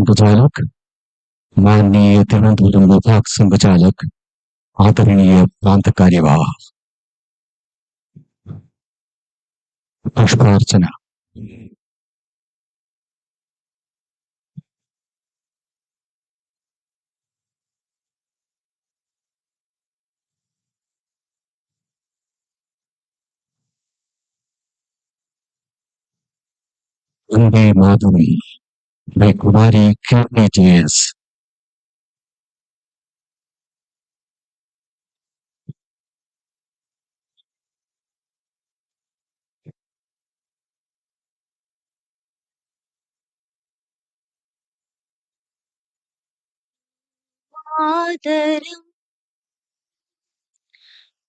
संचालक, माननीय तिरुवनंतपुरम विभाग संघचालक, आदरणीय प्रांत कार्यवाह, पुष्पार्चना। Vande Mataram by Kumari Kirti JS. आदरं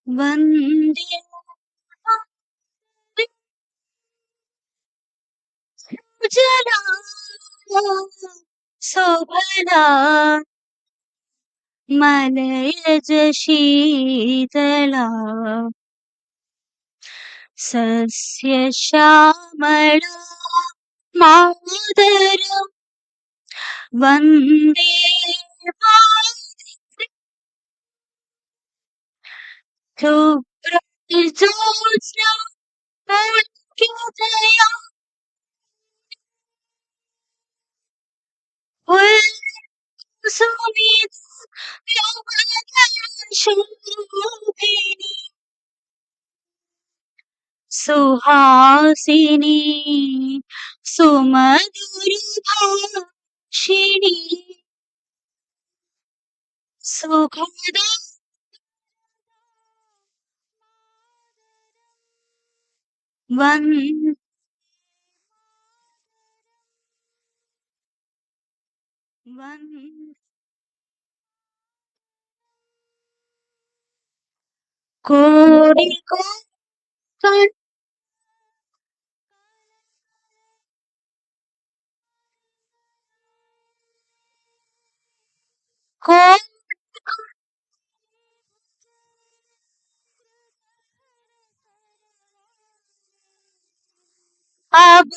वन्दे जला शोभना मलयज शीतला सस्य श्यामला मादरं वन्दे शुभ्रजोत्स्ना पुलकितया शोभिनी सुहासिनी सुमधुरभाषिणी सुखदा कोटि अब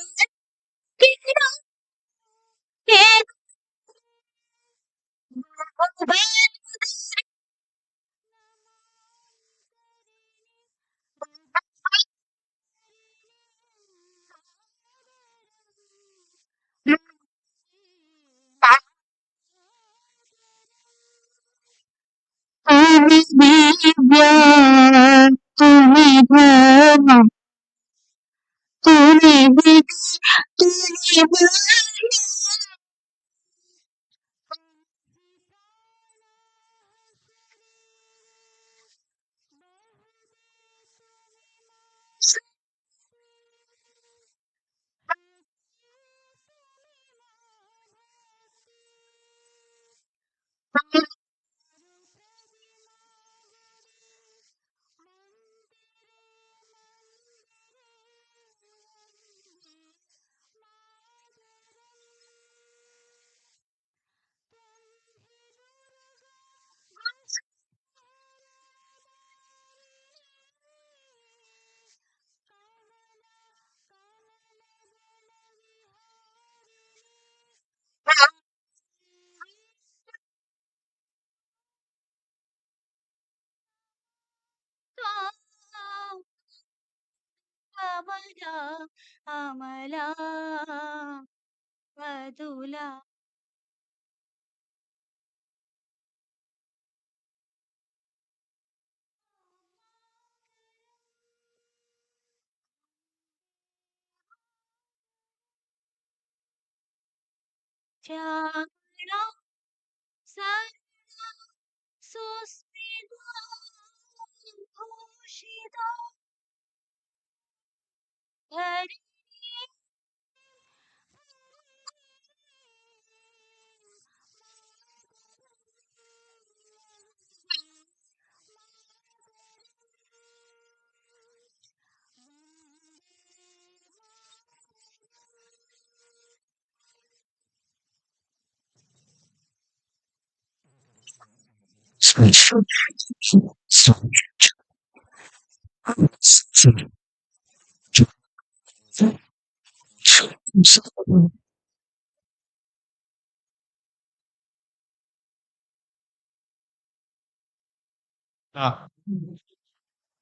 अमला अमला मधुला श्यामला सरला सुस्मिता भूषिता धरणि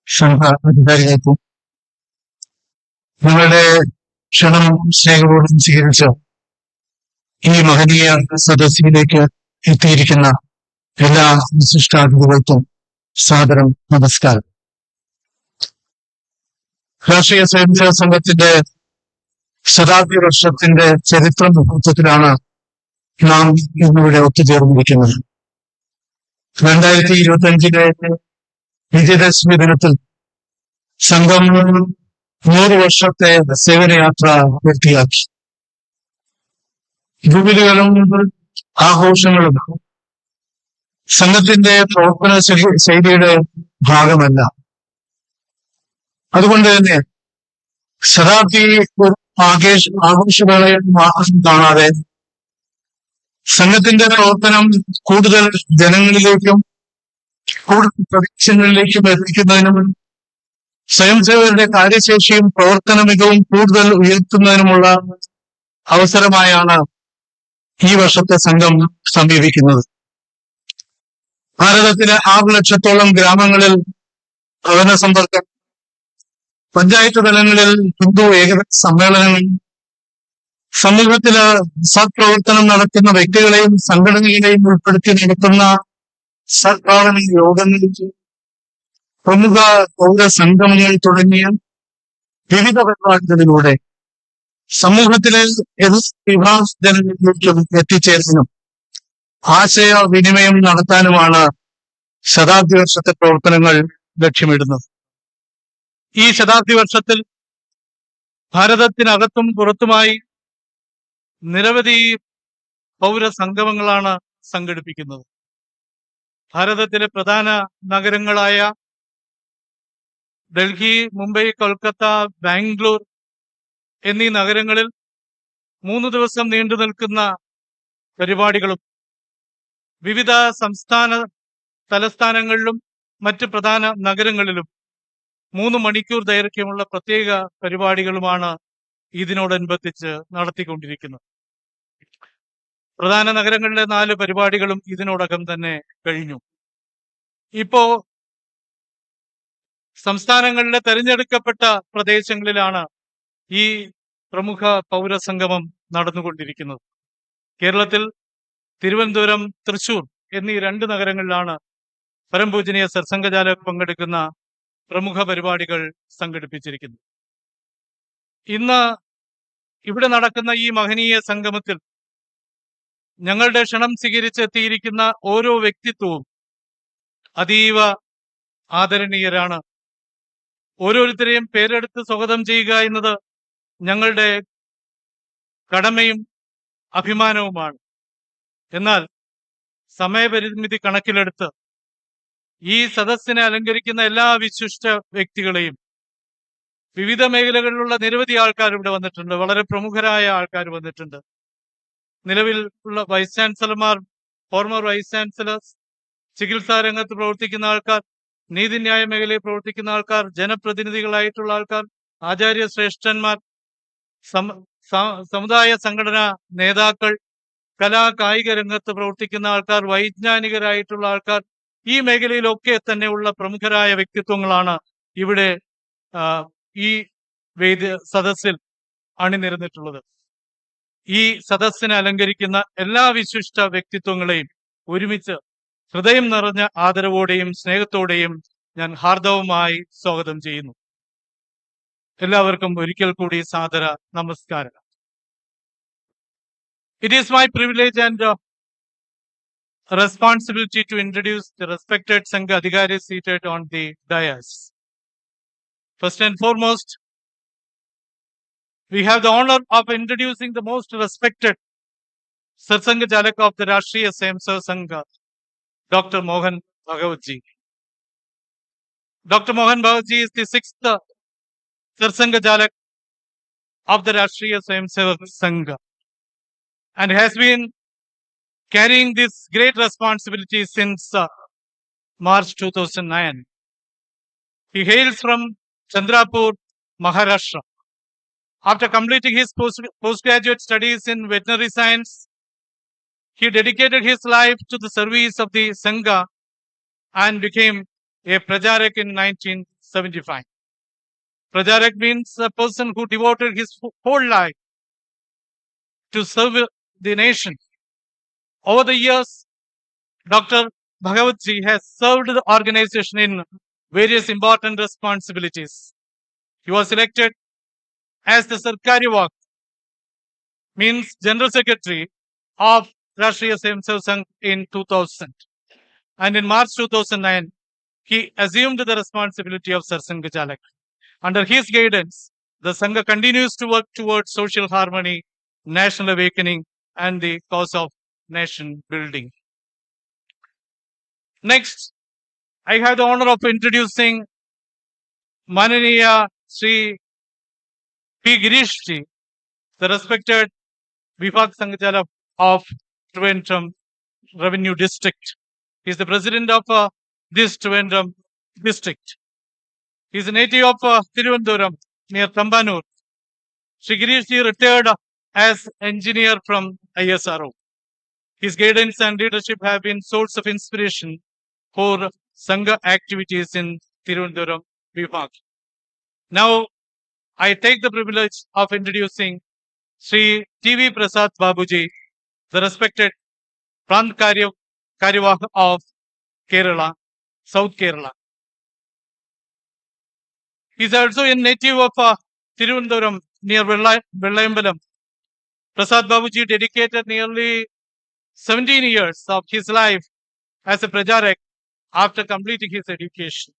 സംഘ അധികാരികൾക്കും നിങ്ങളുടെ ക്ഷണം സ്നേഹപൂർവ്വം സ്വീകരിച്ച് ഈ മഹനീയ സദസ്സിലേക്ക് എത്തിയിരിക്കുന്ന എല്ലാ വിശിഷ്ടാതിഥികൾക്കും സാദരം നമസ്കാരം. രാഷ്ട്രീയ സ്വയംസേവക സംഘത്തിന്റെ ശതാബ്ദി വർഷത്തിന്റെ ചരിത്ര മുഹൂർത്തത്തിലാണ് നാം ഇന്നിവിടെ ഒത്തുചേർന്നിരിക്കുന്നത്. 2025 വിജയദശമി ദിനത്തിൽ സംഘം 100 വർഷത്തെ സേവനയാത്ര പൂർത്തിയാക്കി. ജൂബിലികളും ആഘോഷങ്ങളും സംഘത്തിന്റെ പ്രവർത്തന ശൈലിയുടെ ഭാഗമല്ല. അതുകൊണ്ട് തന്നെ ശതാബ്ദി ഒരു ആഘോഷവേളയിൽ മാത്രം കാണാതെ സംഘത്തിന്റെ പ്രവർത്തനം കൂടുതൽ ജനങ്ങളിലേക്കും കൂടുതൽ പ്രദേശങ്ങളിലേക്കും എത്തിക്കുന്നതിനും സ്വയംസേവകരുടെ കാര്യശേഷിയും പ്രവർത്തന മികവും കൂടുതൽ ഉയർത്തുന്നതിനുമുള്ള അവസരമായാണ് ഈ വർഷത്തെ സംഘം സമീപിക്കുന്നത്. ഭാരതത്തിലെ 6 ലക്ഷത്തോളം ഗ്രാമങ്ങളിൽ ഭവന സമ്പർക്കം, പഞ്ചായത്ത് തലങ്ങളിൽ ഹിന്ദു ഏകത സമ്മേളനങ്ങൾ, സമൂഹത്തില് സത്പ്രവർത്തനം നടത്തുന്ന വ്യക്തികളെയും സംഘടനകളെയും ഉൾപ്പെടുത്തി നടത്തുന്ന സദ്ഭാവന യോഗങ്ങൾ, പ്രമുഖ പൗരസംഗമങ്ങൾ തുടങ്ങിയ വിവിധ പരിപാടികളിലൂടെ സമൂഹത്തിലെ എല്ലാ വിഭാഗ ജനങ്ങളിലേക്കും എത്തിച്ചേരാനും ആശയവിനിമയം നടത്താനുമാണ് ശതാബ്ദി വർഷത്തെ പ്രവർത്തനങ്ങൾ ലക്ഷ്യമിടുന്നത്. ഈ ശതാബ്ദി വർഷത്തിൽ ഭാരതത്തിനകത്തും പുറത്തുമായി നിരവധി പൗരസംഗമങ്ങളാണ് സംഘടിപ്പിക്കുന്നത്. ഭാരതത്തിലെ പ്രധാന നഗരങ്ങളായ ഡൽഹി, മുംബൈ, കൊൽക്കത്ത, ബാംഗ്ലൂർ എന്നീ നഗരങ്ങളിൽ 3 ദിവസം നീണ്ടു നിൽക്കുന്ന പരിപാടികളും വിവിധ സംസ്ഥാന തലസ്ഥാനങ്ങളിലും മറ്റ് പ്രധാന നഗരങ്ങളിലും 3 മണിക്കൂർ ദൈർഘ്യമുള്ള പ്രത്യേക പരിപാടികളുമാണ് ഇതിനോടനുബന്ധിച്ച് നടത്തിക്കൊണ്ടിരിക്കുന്നത്. പ്രധാന നഗരങ്ങളിലെ 4 പരിപാടികളും ഇതിനോടകം തന്നെ കഴിഞ്ഞു. ഇപ്പോ സംസ്ഥാനങ്ങളിലെ തെരഞ്ഞെടുക്കപ്പെട്ട പ്രദേശങ്ങളിലാണ് ഈ പ്രമുഖ പൗരസംഗമം നടന്നുകൊണ്ടിരിക്കുന്നത്. കേരളത്തിൽ തിരുവനന്തപുരം, തൃശൂർ എന്നീ 2 നഗരങ്ങളിലാണ് പരംപൂജനീയ സർസംഘചാലക് പങ്കെടുക്കുന്ന പ്രമുഖ പരിപാടികൾ സംഘടിപ്പിച്ചിരിക്കുന്നത്. ഇന്ന് ഇവിടെ നടക്കുന്ന ഈ മഹനീയ സംഗമത്തിൽ ഞങ്ങളുടെ ക്ഷണം സ്വീകരിച്ചെത്തിയിരിക്കുന്ന ഓരോ വ്യക്തിത്വവും അതീവ ആദരണീയരാണ്. ഓരോരുത്തരെയും പേരെടുത്ത് സ്വാഗതം ചെയ്യുക എന്നത് ഞങ്ങളുടെ കടമയും അഭിമാനവുമാണ്. എന്നാൽ സമയപരിമിതി കണക്കിലെടുത്ത് ഈ സദസ്സിനെ അലങ്കരിക്കുന്ന എല്ലാ വിശിഷ്ട വ്യക്തികളെയും, വിവിധ മേഖലകളിലുള്ള നിരവധി ആൾക്കാർ ഇവിടെ വന്നിട്ടുണ്ട്. വളരെ പ്രമുഖരായ ആൾക്കാർ വന്നിട്ടുണ്ട്. നിലവിൽ ഉള്ള വൈസ് ചാൻസലർമാർ, ഫോർമർ വൈസ് ചാൻസലേഴ്സ്, ചികിത്സാ രംഗത്ത് പ്രവർത്തിക്കുന്ന ആൾക്കാർ, നീതിന്യായ മേഖലയിൽ പ്രവർത്തിക്കുന്ന ആൾക്കാർ, ജനപ്രതിനിധികളായിട്ടുള്ള ആൾക്കാർ, ആചാര്യ ശ്രേഷ്ഠന്മാർ, സമുദായ സംഘടനാ നേതാക്കൾ, കലാ കായിക രംഗത്ത് പ്രവർത്തിക്കുന്ന ആൾക്കാർ, വൈജ്ഞാനികരായിട്ടുള്ള ആൾക്കാർ, ഈ മേഖലയിലൊക്കെ തന്നെയുള്ള പ്രമുഖരായ വ്യക്തിത്വങ്ങളാണ് ഇവിടെ ഈ സദസ്സിൽ അണിനിരന്നിട്ടുള്ളത്. ഈ സദസ്സിനെ അലങ്കരിക്കുന്ന എല്ലാ വിശിഷ്ട വ്യക്തിത്വങ്ങളെയും ഒരുമിച്ച് ഹൃദയം നിറഞ്ഞ ആദരവോടെയും സ്നേഹത്തോടെയും ഞാൻ ഹാർദവമായി സ്വാഗതം ചെയ്യുന്നു. എല്ലാവർക്കും ഒരിക്കൽ കൂടി സാദര നമസ്കാരം. It is my privilege and responsibility to introduce the respected Sangh Adhikaris seated on the dais. First and foremost, we have the honor of introducing the most respected Sarsanghalak of the Rashtriya Swayamsevak Sangh, Dr. Mohan Bhagavatji. Dr. Mohan Bhagavatji is the 6th Sarsanghalak of the Rashtriya Swayamsevak Sangh and has been carrying this great responsibility since March 2009. He hails from Chandrapur, Maharashtra. After completing his postgraduate studies in veterinary science, he dedicated his life to the service of the Sangha and became a Prajarak in 1975. Prajarak means a person who devoted his whole life to serve the nation. Over the years, Dr. Bhagavatji has served the organization in various important responsibilities. He was elected as the Sarkari Waq, means General Secretary of Rashtriya Swayamsevak Sangh in 2000. And in March 2009, he assumed the responsibility of Sarsangh Jalak. Under his guidance, the Sangha continues to work towards social harmony, national awakening, and the cause of nation building. Next, I have the honor of introducing Mananiya Sri P. Girishji, the respected Vibhag Sanghajalak of Trivandrum Revenue District. He is the president of this Trivandrum district. He is a native of Thiruvananthapuram near Tambanur. Sri Girishji retired as engineer from ISRO. His guidance and leadership have been source of inspiration for Sangha activities in Thiruvananthapuram Vibhag. Now, I take the privilege of introducing Sri T.V. Prasad Babuji, the respected Prant Karyavah of Kerala, South Kerala. He is also a native of Thiruvananthapuram near Vellayambalam. Prasad Babuji dedicated nearly 17 years of his life as a Prajarak after completing his education.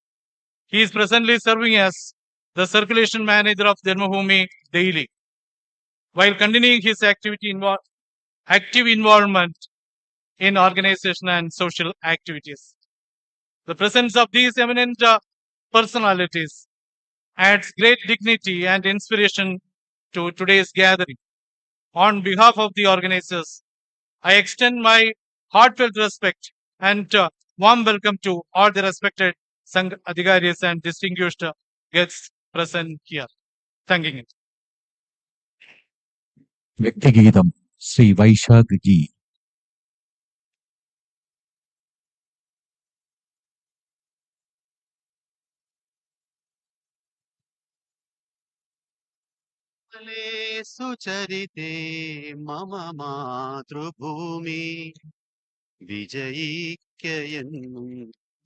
He is presently serving as the circulation manager of Janmabhoomi daily, while continuing his active involvement in organization and social activities. The presence of these eminent personalities adds great dignity and inspiration to today's gathering. On behalf of the organizers, I extend my heartfelt respect and warm welcome to all the respected Sangh Adhigaris and distinguished guests present here. Thanking it. വ്യക്തിഗീതം ശ്രീ വൈശാഖ് ജി. സുചരിതേ മമ മാതൃഭൂമി വിജയിക്കയെന്നും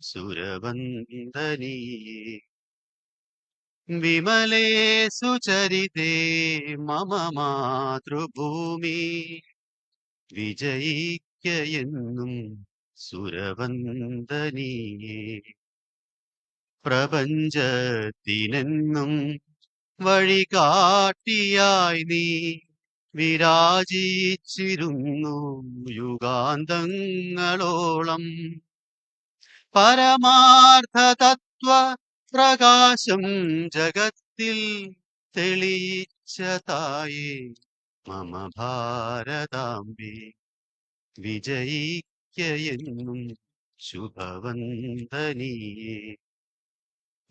സുരവന്ദനീ. വിമലേ സുചരിതേ മമ മാതൃഭൂമി വിജയിക്കയെന്നും സുരവന്ദനീയേ. പ്രപഞ്ചത്തിനെന്നും വഴികാട്ടിയായി നീ വിരാജിച്ചിരുന്നു യുഗാന്തങ്ങളോളം. പരമാർത്ഥ തത്വ പ്രകാശം ജഗത്തിൽ തെളിയിച്ച തായേ മമ ഭാരതാംബേ വിജയിക്കയെന്നും ശുഭവന്ദനീയേ.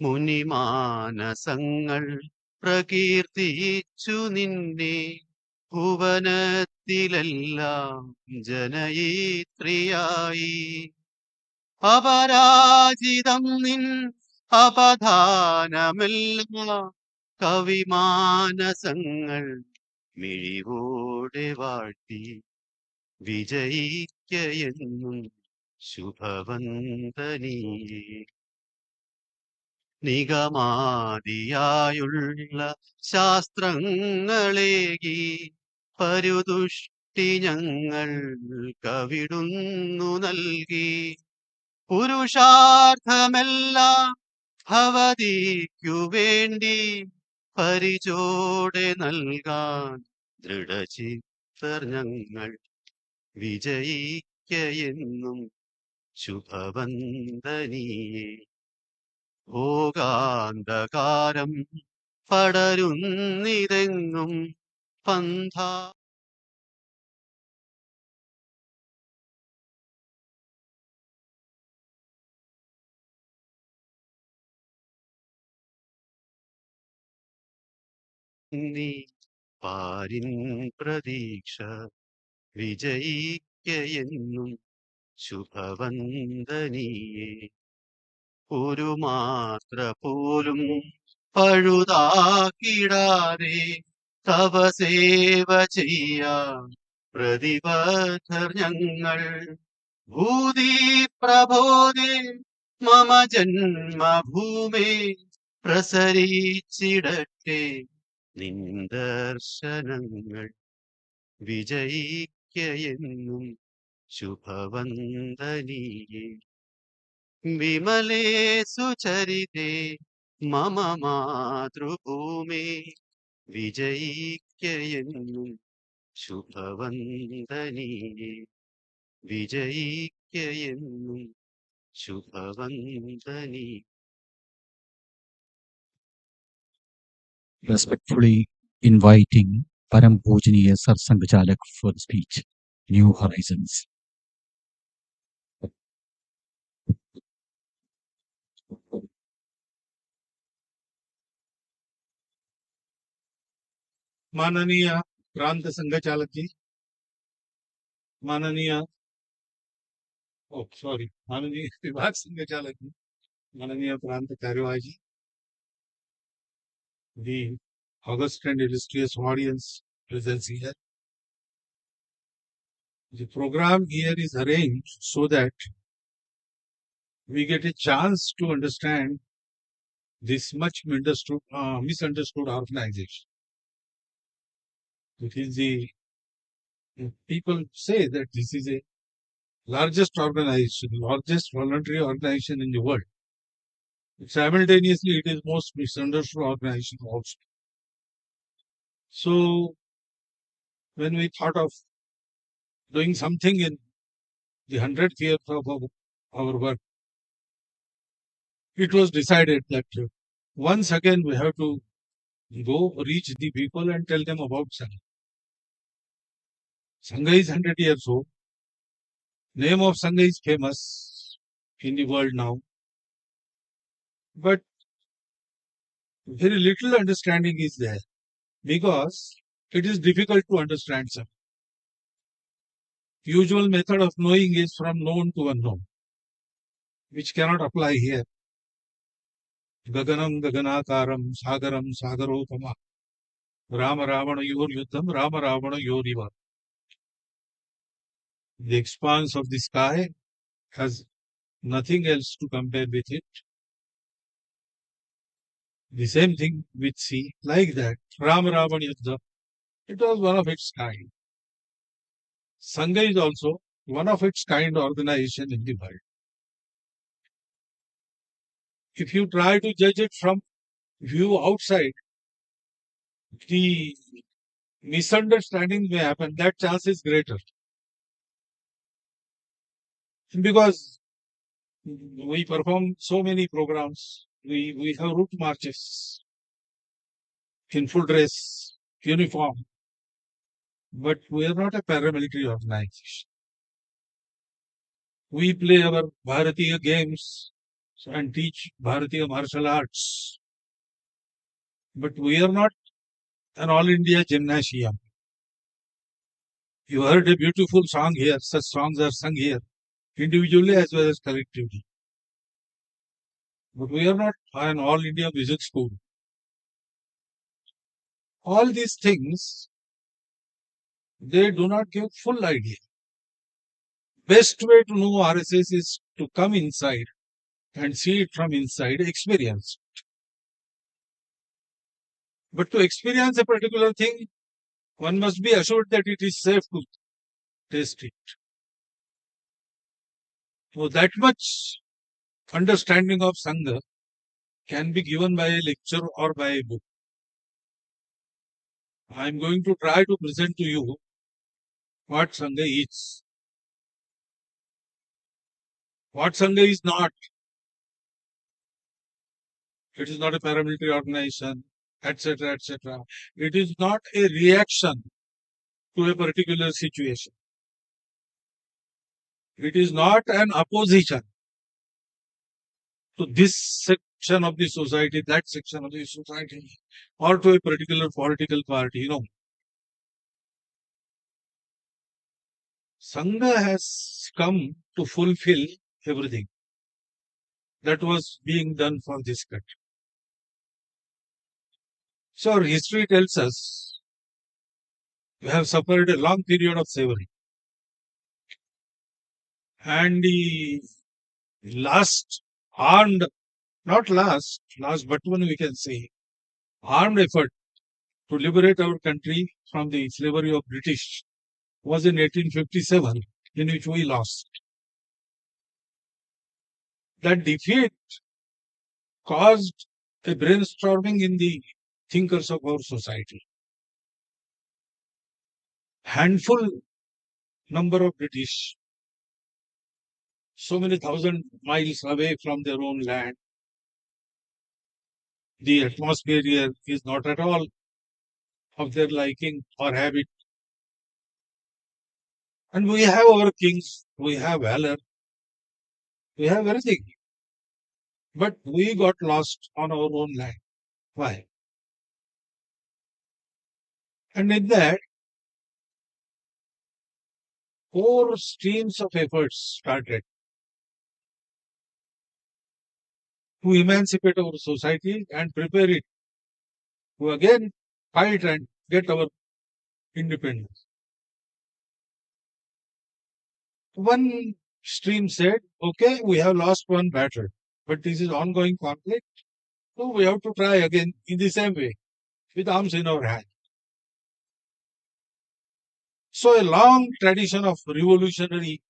മുനിമാനസങ്ങൾ പ്രകീർത്തിച്ചു നിന്നെ ഭുവനത്തിലെല്ലാം ജനയിത്രിയായി. അപരാജിതം നിൻ അപധാനമെല്ലാം കവിമാനസങ്ങൾ മിഴിവോടെ വാഴ്ത്തി വിജയിക്കയെന്നും ശുഭവന്ദനീയേ. നിഗമാദിയായുള്ള ശാസ്ത്രങ്ങളേകി പരുതുഷ്ടി ഞങ്ങൾ കവിടുന്നു നൽകി. പുരുഷാർത്ഥമെല്ലാം ഭവതിക്കു വേണ്ടി പരിചോടെ നൽകാൻ ദൃഢചിത്തർ ഞങ്ങൾ വിജയിക്കയെന്നും ശുഭവന്ദനീയേ. ഭോഗാന്ധകാരം പടരുന്നിതെങ്ങും പന്ഥ നീ പാരിൻ പ്രതീക്ഷ വിജയിക്കയെന്നും ശുഭവന്ദനീയേ. ഒരു മാത്ര പോലും പഴുതാക്കിടാതെ തവ സേവ ചെയ്യാൻ പ്രതിബദ്ധർ ഞങ്ങൾ. ഭൂതി പ്രബോധേ മമ ജന്മഭൂമേ പ്രസരിച്ചിടട്ടെ നിൻ ദർശനങ്ങൾ. വിജയിക്കയെന്നും ശുഭവന്ദനീയേ വിമലേ സുചരിതേ മമ മാതൃഭൂമേ വിജയിക്കയെന്നും ശുഭവന്ദനീയേ വിജയിക്കയെന്നും ശുഭവന്ദനീ. Respectfully inviting Param Pujaniya Sar Sangh Jalak for the speech. New Horizons. माननीय प्रांत संघ चालक जी, माननीय माननीय विभाग संघ चालक जी, माननीय प्रांत कार्यवाह जी, the august and illustrious audience present here. The program here is arranged so that we get a chance to understand this much misunderstood organization. It is people say that this is a largest organization, largest voluntary organization in the world. Simultaneously, it is most misunderstood organization also. So, when we thought of doing something in the 100th year of our work, it was decided that once again we have to go reach the people and tell them about Sangha. Sangha is 100 years old. Name of Sangha is famous in the world now. But very little understanding is there because it is difficult to understand Sangha. Usual method of knowing is from known to unknown, which cannot apply here. Gaganam gaganakaram sagaram sagarotama Rama Ravana yor yuddham Rama Ravana yoriva. The expanse of the sky has nothing else to compare with it. The same thing with sea, like that. Rama Ravana yuddham, it was one of its kind. Sangha is also one of its kind organization in the world. If you try to judge it from view outside, the misunderstanding may happen. That chance is greater. Because we perform so many programs, we have route marches in full dress, uniform, but we are not a paramilitary organization. We play our Bharatiya games and teach Bharatiya martial arts, but we are not an all India gymnasium. You heard a beautiful song here. Such songs are sung here, individually as well as collectively. But we are not an all India music school. All these things, they do not give full idea. Best way to know RSS is to come inside and see it from inside, experience. But to experience a particular thing, one must be assured that it is safe to taste it. So that much understanding of Sangha can be given by a lecture or by a book. I am going to try to present to you what Sangha is. What Sangha is not. It is not a paramilitary organization, etc., etc. It is not a reaction to a particular situation. It is not an opposition to this section of the society, that section of the society, or to a particular political party. No. Sangha has come to fulfill everything. that was being done for this country. So our history tells us we have suffered a long period of slavery. And the last armed, not last but one we can say, armed effort to liberate our country from the slavery of British was in 1857, in which we lost. That defeat caused a brainstorming in the thinkers of our society. Handful number of British, so many thousand miles away from their own land. The atmosphere here is not at all of their liking or habit. And we have our kings, we have valor, we have everything. But we got lost on our own land. Why? And in that, 4 streams of efforts started to emancipate our society and prepare it to again fight and get our independence. One stream said, okay, we have lost one battle, but this is ongoing conflict, so we have to try again in the same way, with arms in our hand. So a long tradition of revolutionary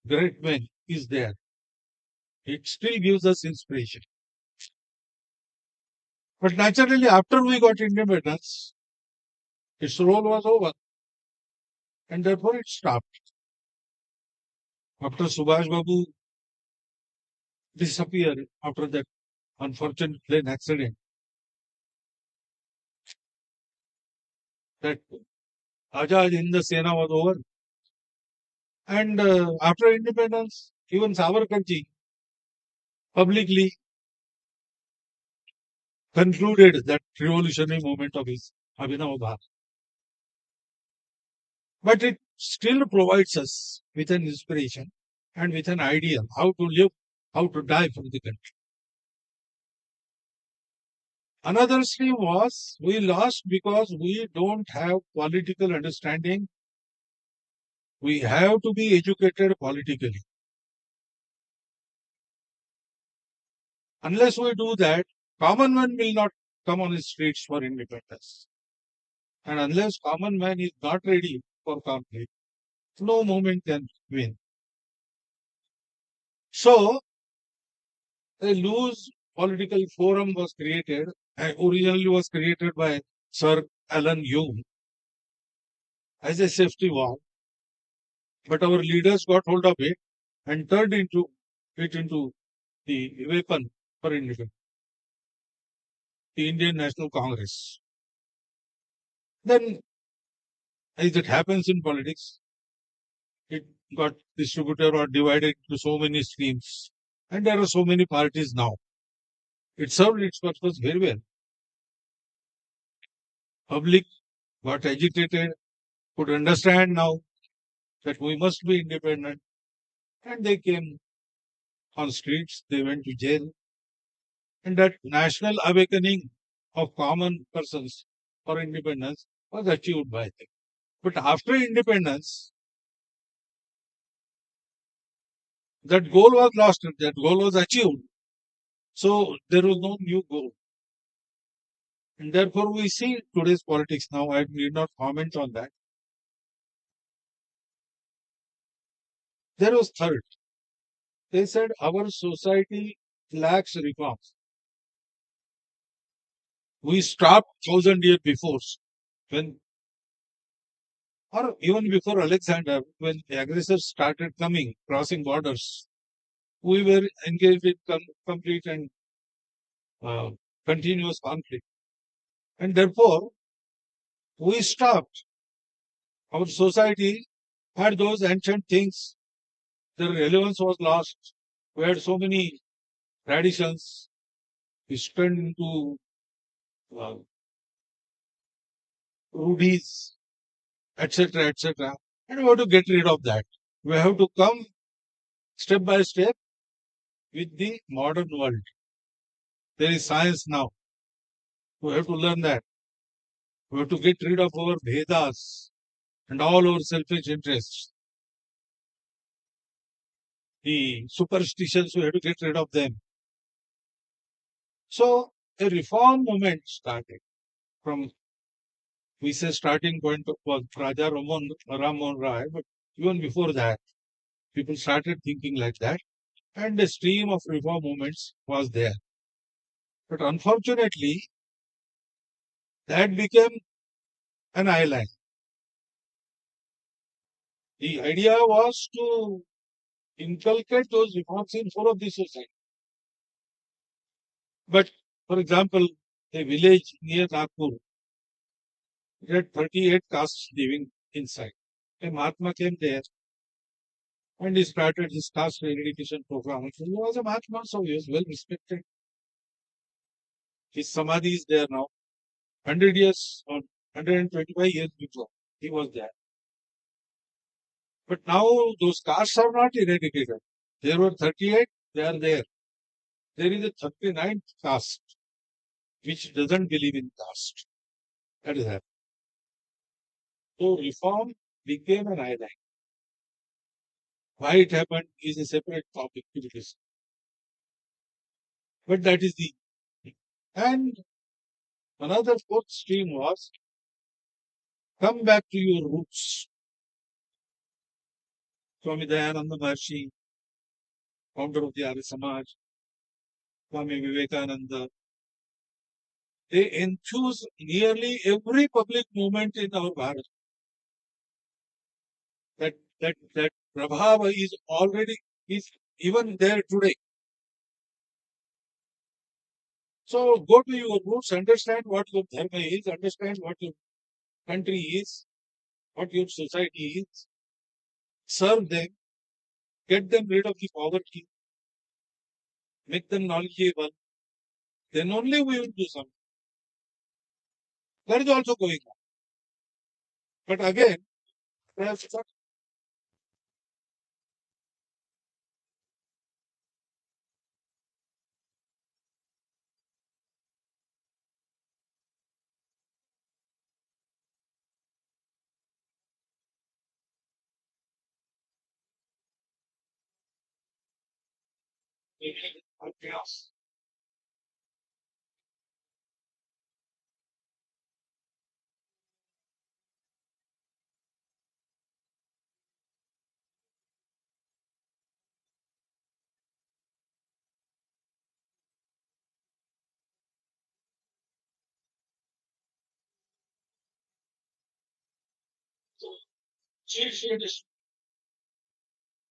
great men is there. It still gives us inspiration. But naturally, after we got independence, its role was over. And therefore it stopped. After Subhash Babu disappeared after that unfortunate plane accident, that Azad Hind Sena was over. And after independence, even Savarkarji publicly concluded that revolutionary movement of his Abhinav Bharat. But it still provides us with an inspiration and with an idea how to live, how to die for the country. Another stream was we lost because we don't have political understanding. We have to be educated politically. Unless we do that, common man will not come on the streets for independence. And unless common man is not ready for conflict, no movement can win. So, a loose political forum was created, and originally was created by Sir Alan Hume as a safety valve. But our leaders got hold of it and turned it into the weapon for independence, the Indian National Congress. Then, as it happens in politics, it got distributed or divided into so many streams, and there are so many parties now. It served its purpose very well. Public got agitated, could understand now that we must be independent, and they came on streets, they went to jail, and that national awakening of common persons for independence was achieved by them. But after independence, that goal was lost, that goal was achieved. So there was no new goal. And therefore we see today's politics now. I need not comment on that. There was third. They said our society lacks reforms. We stopped 1,000 years before, when, or even before Alexander, when the aggressors started coming, crossing borders. We were engaged in complete and continuous conflict. And therefore, we stopped. Our society had those ancient things. Their relevance was lost. We had so many traditions. We turned into rubies, etc., etc. And we have to get rid of that. We have to come step by step with the modern world. There is science now. We have to learn that. We have to get rid of our Vedas and all our selfish interests. The superstitions, we have to get rid of them. So a reform movement started from, we say starting point was Raja Ram Mohan Rai, but even before that, people started thinking like that, and a stream of reform movements was there. But unfortunately, that became an island. The idea was to inculcate those reforms in full of the society. But, for example, a village near Nagpur had 38 castes living inside. A Mahatma came there and he started his caste eradication program. He was a Mahatma, so he was well respected. His Samadhi is there now. 100 years or 125 years before, he was there. But now those castes are not eradicated. There were 38, they are there. There is a 39th caste which doesn't believe in caste. That is happening. So reform became an island. Why it happened is a separate topic to be discussed. But that is the thing. And another fourth stream was come back to your roots. Swami Dayananda Maharshi, founder of the Arya Samaj, Swami Vivekananda, they enthuse nearly every public movement in our Bharat. That Prabhava is even there today. So go to your roots, understand what your dharma is, understand what your country is, what your society is, serve them, get them rid of the poverty, make them knowledgeable, then only we will do something. That is also going on. But again, they have stuck. Chaos.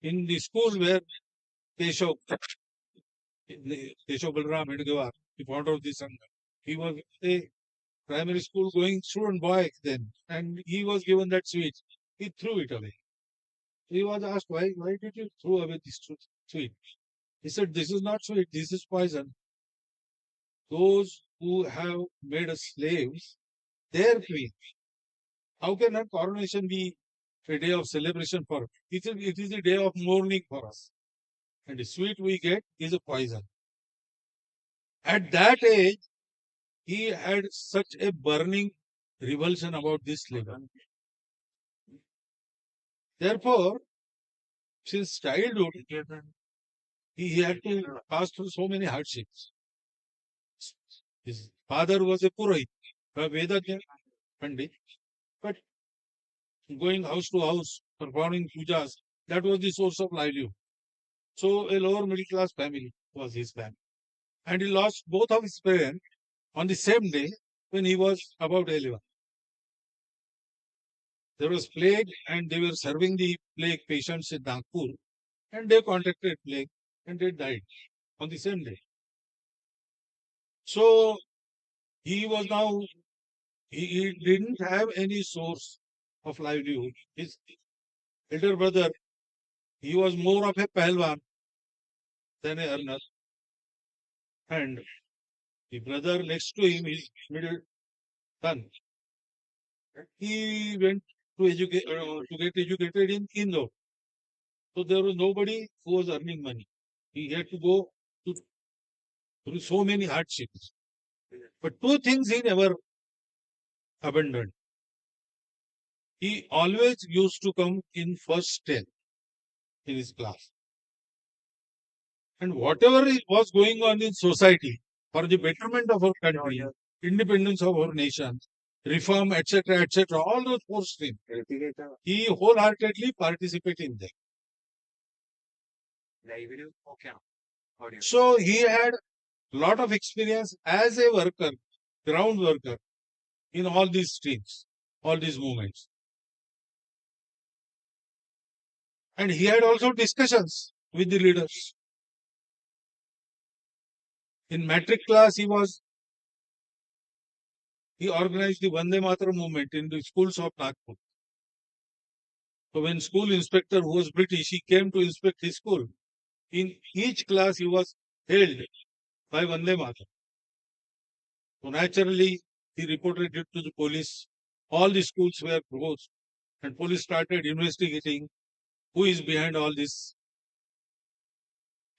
In the school where Keshav, Keshav Balram Hedgewar, the founder of the Sangh, he was a primary school going student boy then, and he was given that sweet. He threw it away. He was asked, why did you throw away this sweet? He said, this is not sweet, this is poison. Those who have made us slaves, their queen. How can a coronation be a day of celebration for us? It is a day of mourning for us. And the sweet we get is a poison. At that age, he had such a burning revulsion about this slavery. Therefore, since childhood, he had to pass through so many hardships. His father was a Purohit, a Vedajna Pandit, but going house to house, performing pujas, that was the source of livelihood. So a lower middle class family was his family. And he lost both of his parents on the same day when he was about 11. There was plague and they were serving the plague patients in Nagpur and they contracted plague and they died on the same day. So he was now, he didn't have any source of livelihood. His elder brother, he was more of a pahalwan than a earner. And the brother next to him, his middle son, he went to get educated in Indore. So there was nobody who was earning money. He had to go through so many hardships. But two things he never abandoned. He always used to come in first 10 in his class. And whatever was going on in society for the betterment of our country, independence of our nation, reform, etc., all those four streams, he wholeheartedly participated in them. So he had lot of experience as a worker, ground worker, in all these streams, all these movements. And he had also discussions with the leaders. In matric class, he organized the Vande Mataram movement in the schools of Nagpur. So when school inspector, who was British, he came to inspect his school. In each class, he was hailed by Vande Mataram. So naturally, he reported it to the police. All the schools were closed, and police started investigating who is behind all this.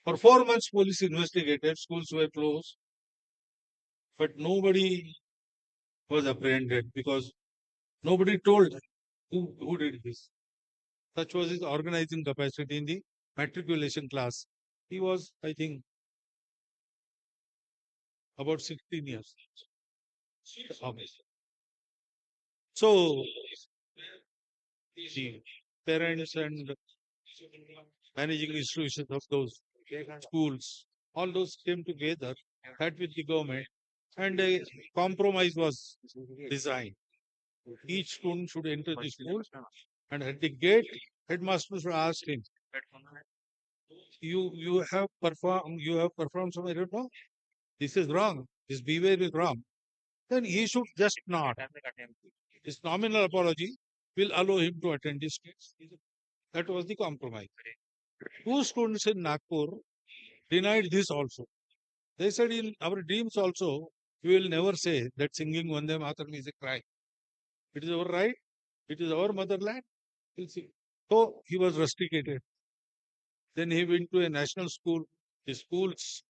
For 4 months, police investigated. Schools were closed, but nobody was apprehended because nobody told who did this. Such was his organizing capacity in the matriculation class. He was, I think, about 16 years. So, the parents and managing institutions of those schools, all those came together, had with the government, and a compromise was designed. Each student should enter the school, and at the gate, headmaster should ask him, you have performed some error, no? This is wrong. This behavior is wrong. Then he should just nod. His nominal apology will allow him to attend his class. That was the compromise. Two students in Nagpur denied this also. They said, in our dreams also, we will never say that singing Vande Mataram is a crime. It is our right. It is our motherland. We'll see. So he was rusticated. Then he went to a national school. The schools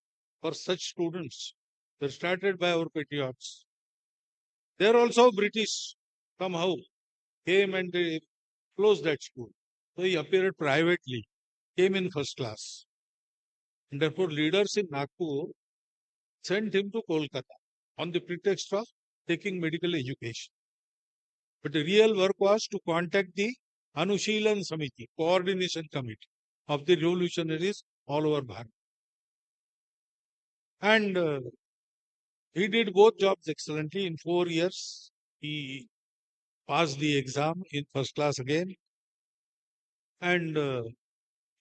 for such students were started by our patriots. There also British somehow came and they closed that school. So he appeared privately, came in first class. And therefore leaders in Nagpur sent him to Kolkata on the pretext of taking medical education. But the real work was to contact the Anushilan Samiti, coordination committee of the revolutionaries all over Bharat. And he did both jobs excellently. In 4 years, he passed the exam in first class again. And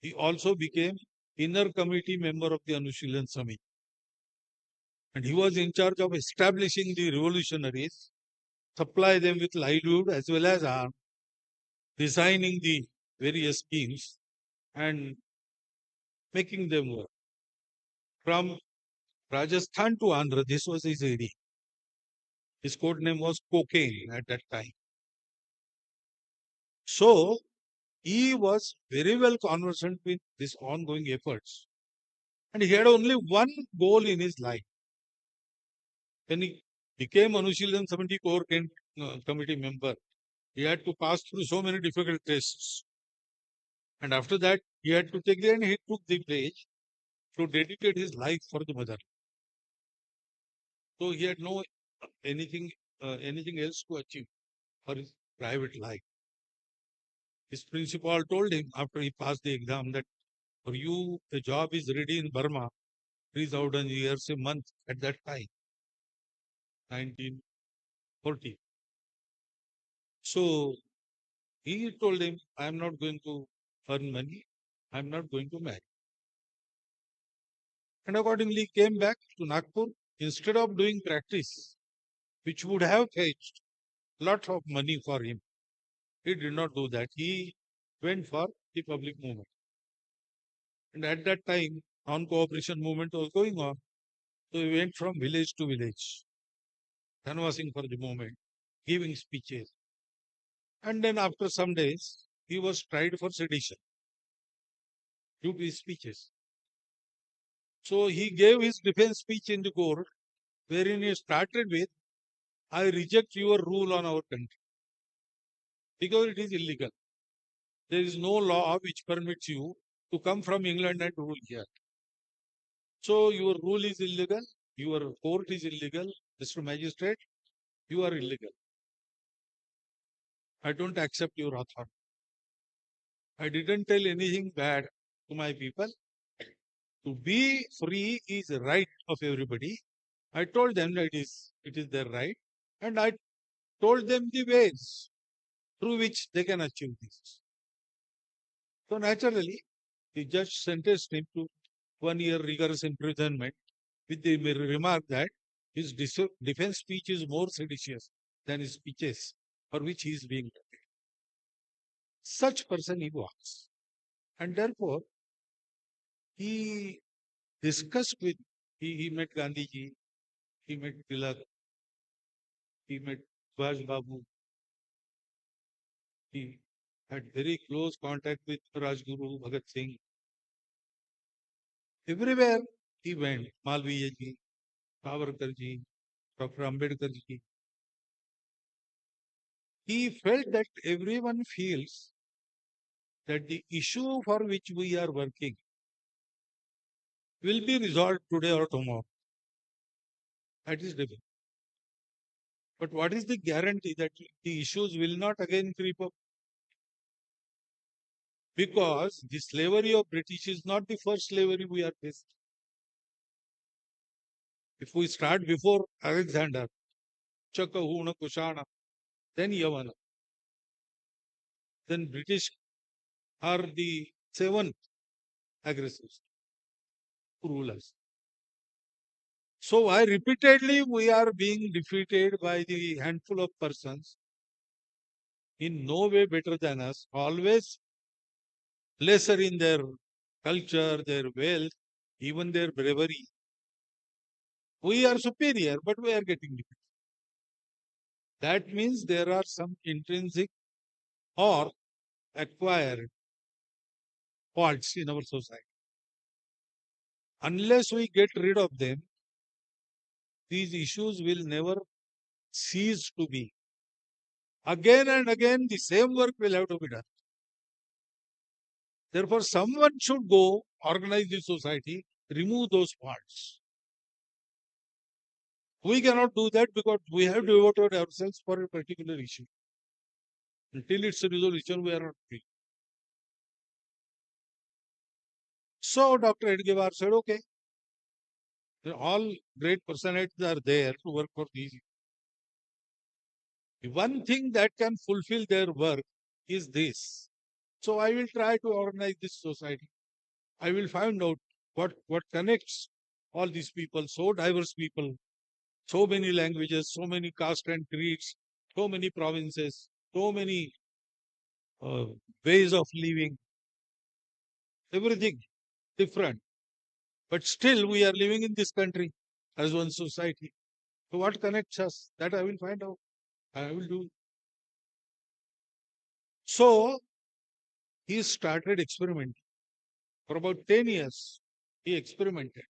he also became inner committee member of the Anushilan Samiti. And he was in charge of establishing the revolutionaries, supply them with livelihood as well as arms, designing the various schemes and making them work. From Rajasthan to Andhra, this was his area. His code name was Cocaine at that time. So, he was very well conversant with these ongoing efforts. And he had only one goal in his life. When he became Anushilan 70 core committee member, he had to pass through so many difficult tests. And after that, he had to take and he took the pledge to dedicate his life for the mother. So he had no anything else to achieve for his private life. His principal told him after he passed the exam that for you the job is ready in Burma, 3,000 years a month at that time, 1940. So he told him, I am not going to earn money, I am not going to marry. And accordingly came back to Nagpur. Instead of doing practice, which would have fetched lots of money for him, he did not do that. He went for the public movement. And at that time, non-cooperation movement was going on. So he went from village to village, canvassing for the movement, giving speeches. And then after some days, he was tried for sedition due to his speeches. So he gave his defense speech in the court, wherein he started with, I reject your rule on our country because it is illegal. There is no law which permits you to come from England and rule here. So your rule is illegal, your court is illegal, Mr. Magistrate, you are illegal. I don't accept your authority. I didn't tell anything bad to my people. To be free is a right of everybody. I told them that it is their right, and I told them the ways through which they can achieve this. So naturally, the judge sentenced him to 1 year rigorous imprisonment with the remark that his defense speech is more seditious than his speeches for which he is being tried. Such person he was. And therefore, he discussed with, he met Gandhiji, he met Tilak, he met Subhash Babu, he had very close contact with Rajguru Bhagat Singh. Everywhere he went, Malviya ji, Savarkar ji, Dr. Ambedkar ji, he felt that everyone feels that the issue for which we are working will be resolved today or tomorrow. That is difficult. But what is the guarantee that the issues will not again creep up? Because the slavery of British is not the first slavery we are facing. If we start before Alexander, Chakahuna, Kushana, then Yavana, then British are the seventh aggressors who rule us. So why repeatedly we are being defeated by the handful of persons in no way better than us, always lesser in their culture, their wealth, even their bravery. We are superior, but we are getting defeated. That means there are some intrinsic or acquired faults in our society. Unless we get rid of them, these issues will never cease to be. Again and again, the same work will have to be done. Therefore, someone should go, organize the society, remove those faults. We cannot do that because we have devoted ourselves for a particular issue. Until its resolution, we are not free. So Dr. Edgevar said, okay, all great personalities are there to work for these. The one thing that can fulfill their work is this. So I will try to organize this society. I will find out what connects all these people, so diverse people, so many languages, so many castes and creeds, so many provinces, so many uh, ways of living, everything different. But still, we are living in this country as one society. So, what connects us? That I will find out. I will do. So, he started experimenting. For about 10 years, he experimented.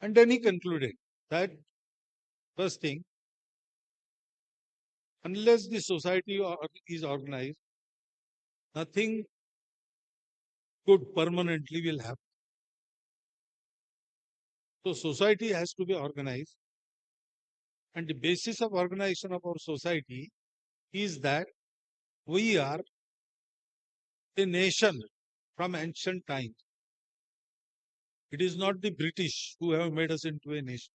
And then he concluded that first thing, unless the society is organized, nothing good permanently will happen. So, society has to be organized. And the basis of organization of our society is that we are a nation from ancient times. It is not the British who have made us into a nation.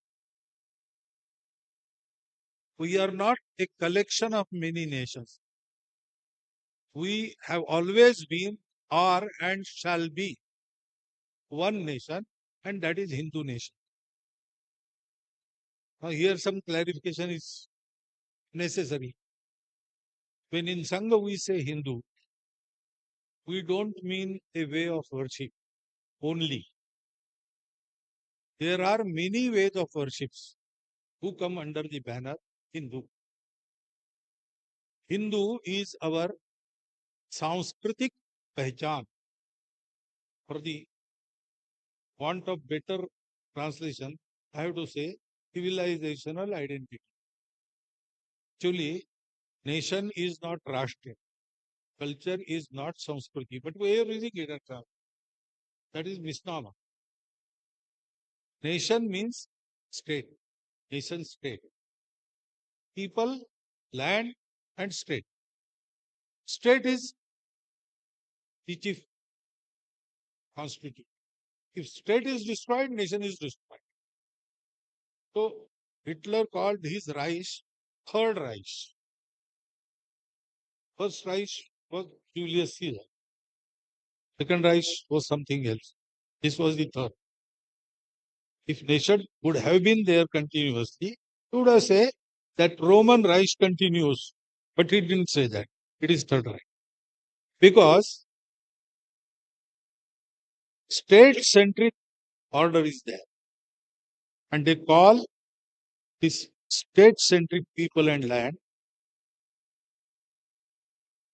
We are not a collection of many nations. We have always been, are, and shall be one nation, and that is Hindu nation. Now, here some clarification is necessary. When in Sangh we say Hindu, we don't mean a way of worship only. There are many ways of worships who come under the banner Hindu. Hindu is our Sanskritic Pehchan for the want of better translation, I have to say civilizational identity. Actually, nation is not Rashtra. Culture is not Samskriti, but we are using it at all. That is misnomer. Nation means state. Nation state. People, land, and state. State is the chief constituent. If state is destroyed, nation is destroyed. So Hitler called his Reich Third Reich. First Reich was Julius Caesar. Second Reich was something else. This was the third. If nation would have been there continuously, he would have said that Roman Reich continues. But he didn't say that. It is Third Reich. Because state-centric order is there. And they call this state-centric people and land.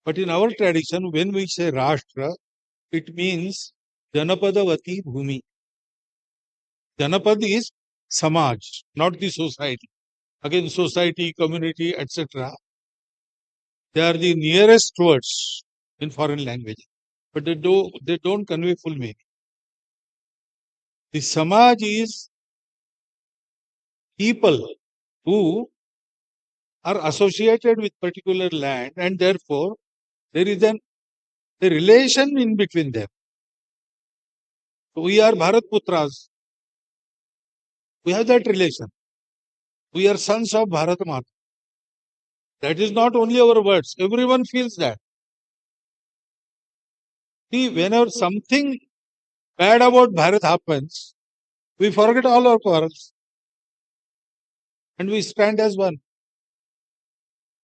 But in our tradition, when we say Rashtra, it means Janapadavati Bhumi. Janapad is Samaj, not the society. Again, society, community, etc. They are the nearest words in foreign language, but they don't convey full meaning. The Samaj is people who are associated with particular land, and therefore there is a relation in between them. We are Bharat Putras. We have that relation. We are sons of Bharat Mata. That is not only our words. Everyone feels that. See, whenever something bad about Bharat happens, we forget all our quarrels and we stand as one.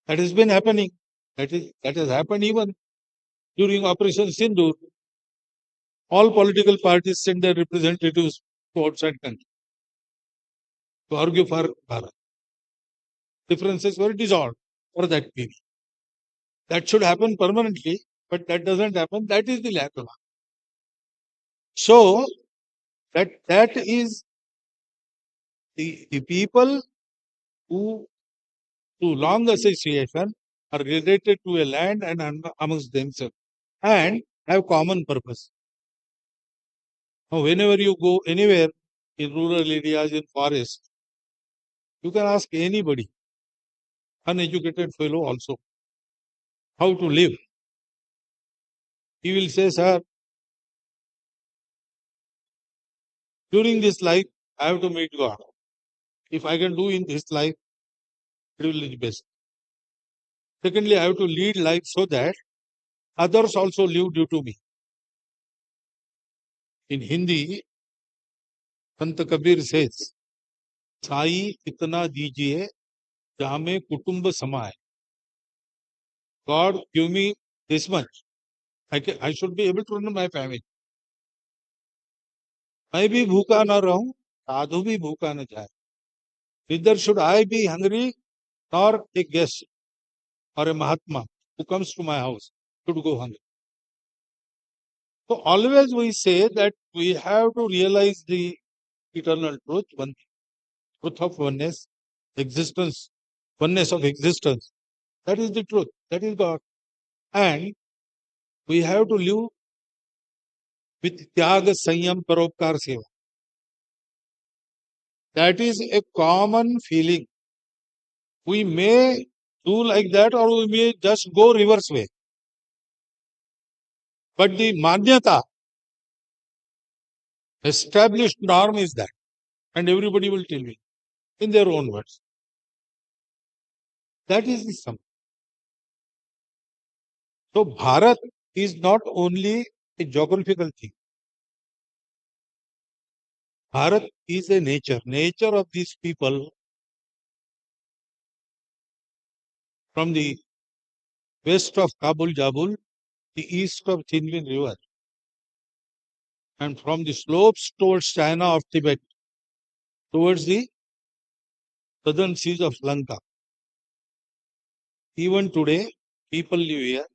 That has been happening. That has happened even during Operation Sindoor. All political parties sent their representatives to outside country to argue for Bharat. Differences were dissolved for that period. That should happen permanently, but that doesn't happen. That is the lack of. So that is the people who through long association are related to a land and amongst themselves and have common purpose. Now, whenever you go anywhere in rural areas, in forest, you can ask anybody, uneducated fellow also, how to live. He will say, sir, during this life, I have to meet God. If I can do in this life, it will be the best. Secondly, I have to lead life so that others also live due to me. In Hindi, Sant Kabir says, Sai itna dijiye, jame kutumba samaye. God, give me this much. I should be able to run my family. मैं भी भूखा न रहूं, साधु भी भूखा न जाए. Neither should I be hungry nor a guest or a Mahatma who comes to my house should go hungry. So always we say that we have to realize the eternal truth, one truth of oneness, existence, oneness of existence. That is the truth. That is God. And we have to live with Tyaga Sanyam Paropkar Seva. That is a common feeling. We may do like that or we may just go reverse way. But the Manyata, established norm is that. And everybody will tell me in their own words. That is the sum. So Bharat is not only a geographical thing. Bharat is a nature. Nature of these people from the west of Kabul Jabul, the east of Chinlin River, and from the slopes towards China of Tibet, towards the southern seas of Lanka. Even today, people live here.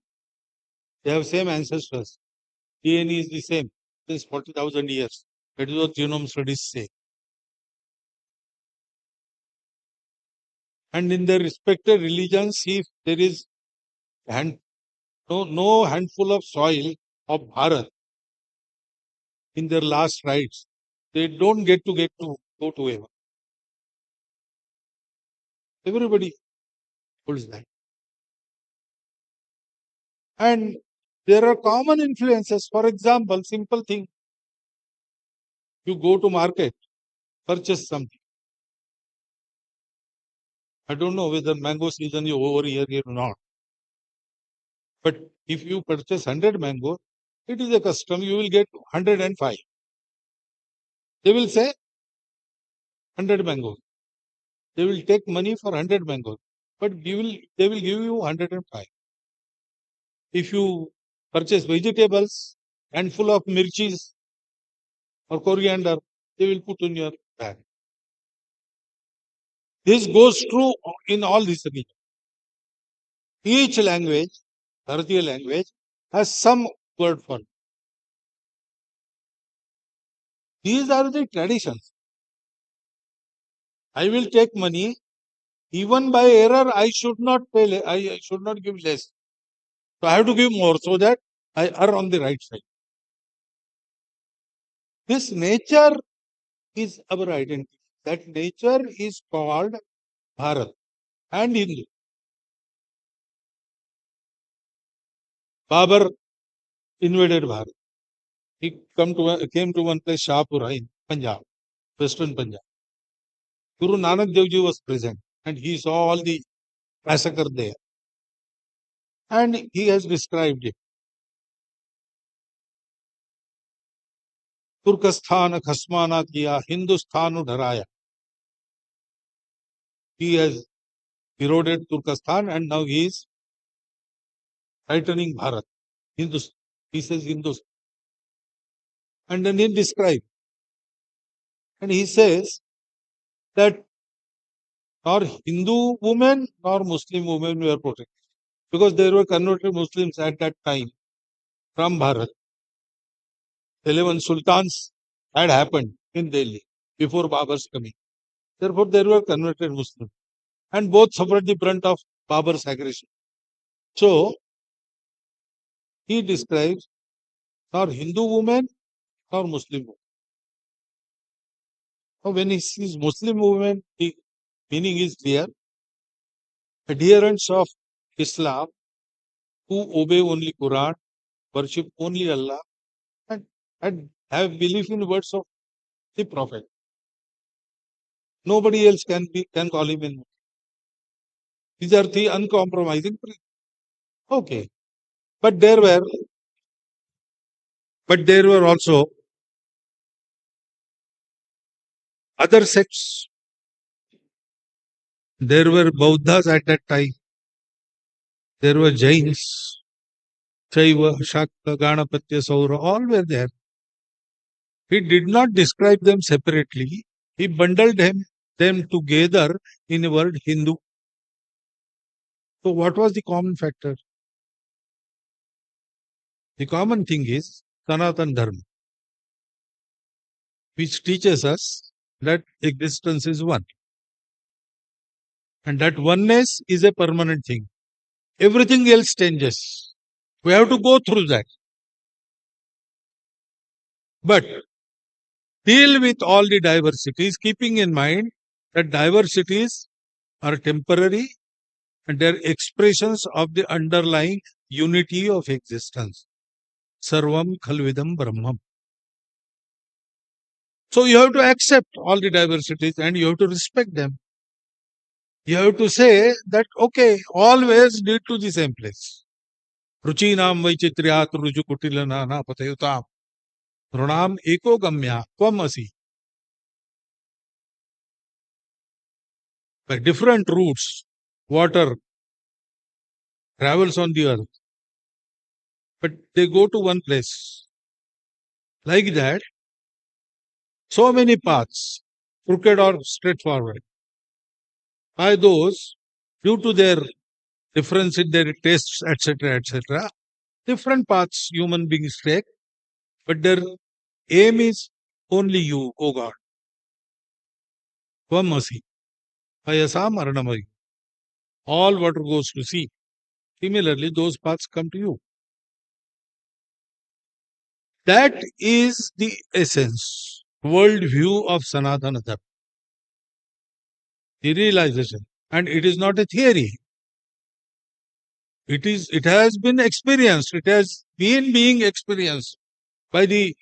They have same ancestors. DNA is the same since 40,000 years. That is what genome studies say. And in their respective religions, if there is no handful of soil of Bharat in their last rites, they don't get to go to heaven. Everybody holds that. And there are common influences. For example, simple thing. You go to market, purchase something. I don't know whether mango season is over here or not. But if you purchase 100 mango, it is a custom, you will get 105. They will say 100 mangoes. They will take money for 100 mangoes, but they will give you 105. If you purchase vegetables and full of mirchis or coriander, they will put in your bag. This goes true in all these regions. Each language, Bharatiya language, has some word for it. These are the traditions. I will take money, even by error, I should not pay. I should not give less. So I have to give more so that I are on the right side. This nature is our identity. That nature is called Bharat and Hindu. Babur invaded Bharat. He came to one place, Shahpura in Punjab, Western Punjab. Guru Nanak Dev Ji was present and he saw all the massacre there. And he has described it. Turkestan khasmana kiya, Hindustan dharaya. He has eroded Turkestan and now he is tightening Bharat. Hindustan. He says Hindustan. And then he describes. And he says that nor Hindu women nor Muslim women were protected. Because there were converted Muslims at that time from Bharat. 11 sultans had happened in Delhi before Babur's coming. Therefore, there were converted Muslims. And both suffered the brunt of Babur's aggression. So, he describes nor Hindu women nor Muslim women. Now, when he sees Muslim women, the meaning is clear. Adherents of Islam who obey only Quran, worship only Allah, and have belief in words of the Prophet. Nobody else can call him in. These are the uncompromising principles. Okay. But there were also other sects. There were Bauddhas at that time. There were Jains, Shaiva, Shakta, Ganapatya, Saura, all were there. He did not describe them separately. He bundled them together in the word Hindu. So what was the common factor? The common thing is Sanatan Dharma, which teaches us that existence is one. And that oneness is a permanent thing. Everything else changes. We have to go through that. But deal with all the diversities, keeping in mind that diversities are temporary and they are expressions of the underlying unity of existence. Sarvam Khalvidam Brahmam. So you have to accept all the diversities and you have to respect them. You have to say that, okay, always lead to the same place. Ruchinam Vaichitriyat Ruju Kutilanana Patayutam. Runam Eko Gamya Tvam Asi. By different routes, water travels on the earth, but they go to one place. Like that, so many paths, crooked or straightforward. By those, due to their difference in their tastes, etc., different paths human beings take, but their aim is only you, O God. Tvamasi, ayasa maranamayu. All water goes to sea. Similarly, those paths come to you. That is the essence, world view of Sanatana Dharma. The realization. And it is not a theory. It has been experienced. It has been being experienced by the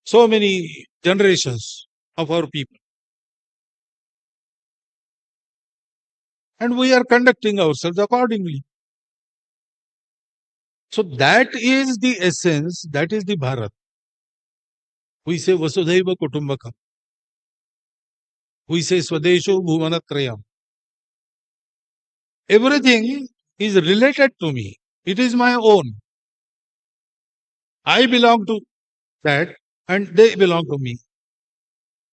so many generations of our people. And we are conducting ourselves accordingly. So that is the essence, that is the Bharat. We say Vasudhaiva Kutumbakam. We say Swadesho Bhuvanatrayam. Everything is related to me. It is my own. I belong to that and they belong to me.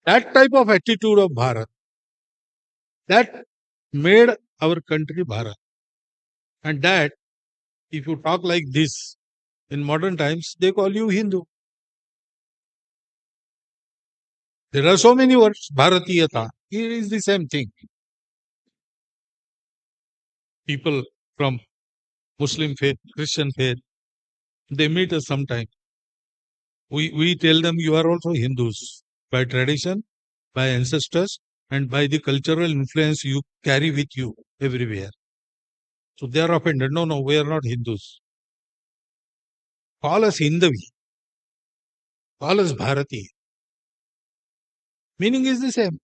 That type of attitude of Bharat, that made our country Bharat. And that, if you talk like this in modern times, they call you Hindu. There are so many words, Bharatiyata. It is the same thing. People from Muslim faith, Christian faith, they meet us sometimes. We tell them you are also Hindus by tradition, by ancestors, and by the cultural influence you carry with you everywhere. So they are offended. No, we are not Hindus. Call us Hindavi. Call us Bharati. Meaning is the same.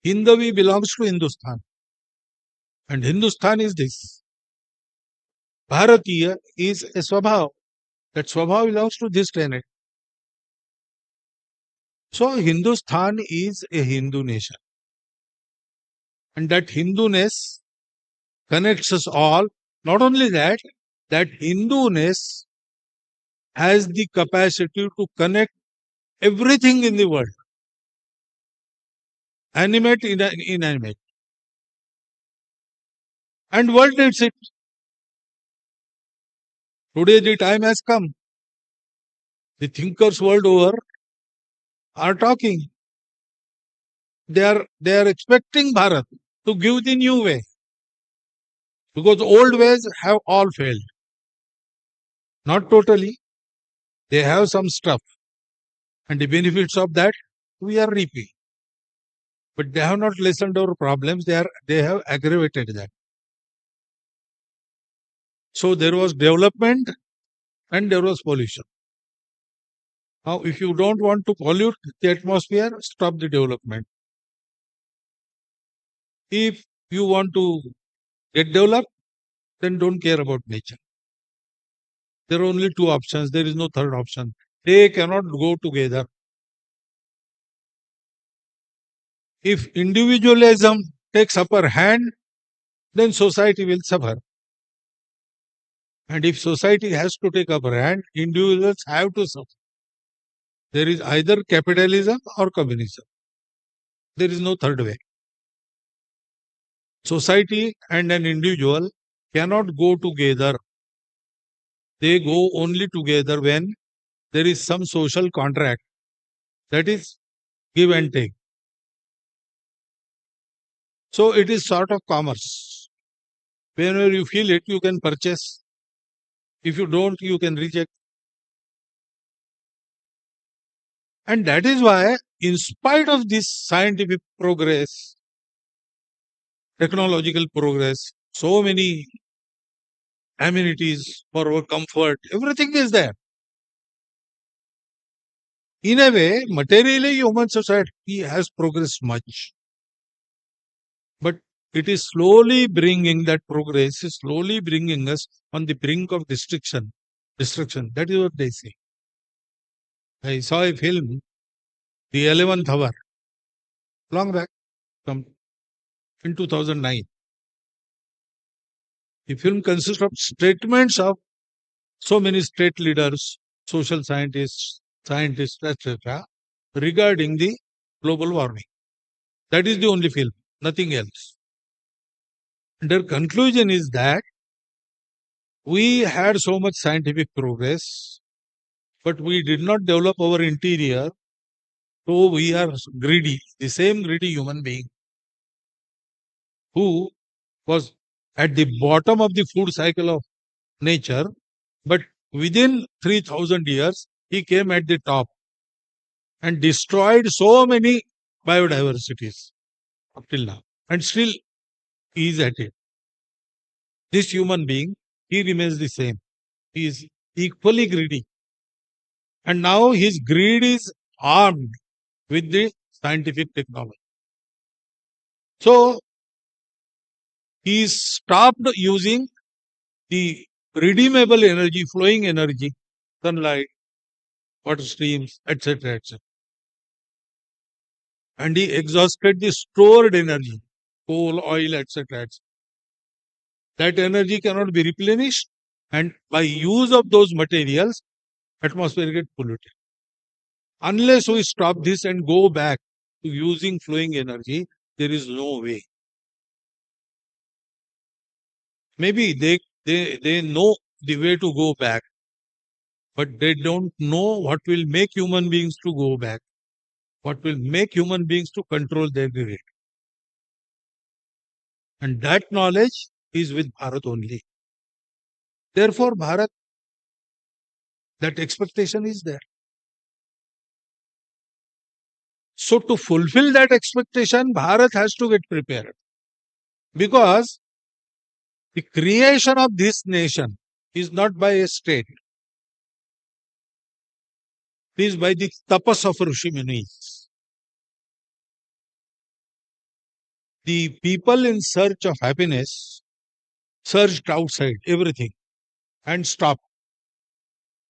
Hindavi belongs to Hindustan. And Hindustan is this. Bharatiya is a Swabhav. That Swabhav belongs to this planet. So Hindustan is a Hindu nation. And that Hinduness connects us all. Not only that, that Hinduness has the capacity to connect everything in the world. Animate, inanimate. And world needs it. Today the time has come. The thinkers world over are talking. They are expecting Bharat to give the new way. Because old ways have all failed. Not totally. They have some stuff. And the benefits of that we are reaping. But they have not lessened our problems. They have aggravated that. So there was development and there was pollution. Now, if you don't want to pollute the atmosphere, stop the development. If you want to get developed, then don't care about nature. There are only two options. There is no third option. They cannot go together. If individualism takes upper hand, then society will suffer. And if society has to take upper hand, individuals have to suffer. There is either capitalism or communism. There is no third way. Society and an individual cannot go together. They go only together when there is some social contract, that is give and take. So it is sort of commerce. Whenever you feel it, you can purchase. If you don't, you can reject. And that is why, in spite of this scientific progress, technological progress, so many amenities for our comfort, everything is there. In a way, materially, human society has progressed much. But it is slowly bringing, that progress is slowly bringing us on the brink of destruction. That is what they say. I saw a film, The 11th Hour, long back, in 2009. The film consists of statements of so many state leaders, social scientists, etc., regarding the global warming. That is the only film, nothing else. And their conclusion is that we had so much scientific progress, but we did not develop our interior, so we are greedy. The same greedy human being who was at the bottom of the food cycle of nature, but within 3000 years, he came at the top and destroyed so many biodiversities up till now, and still he is at it. This human being, he remains the same. He is equally greedy. And now his greed is armed with the scientific technology. So he stopped using the redeemable energy, flowing energy, sunlight, water streams, etc., etc. And he exhausted the stored energy, coal, oil, etc., etc. That energy cannot be replenished, and by use of those materials, atmosphere gets polluted. Unless we stop this and go back to using flowing energy, there is no way. Maybe they know the way to go back, but they don't know what will make human beings to go back, what will make human beings to control their greed. And that knowledge is with Bharat only. Therefore, Bharat, that expectation is there. So to fulfill that expectation, Bharat has to get prepared. Because the creation of this nation is not by a state. It is by the tapas of Rishi Munis. The people in search of happiness searched outside everything and stopped.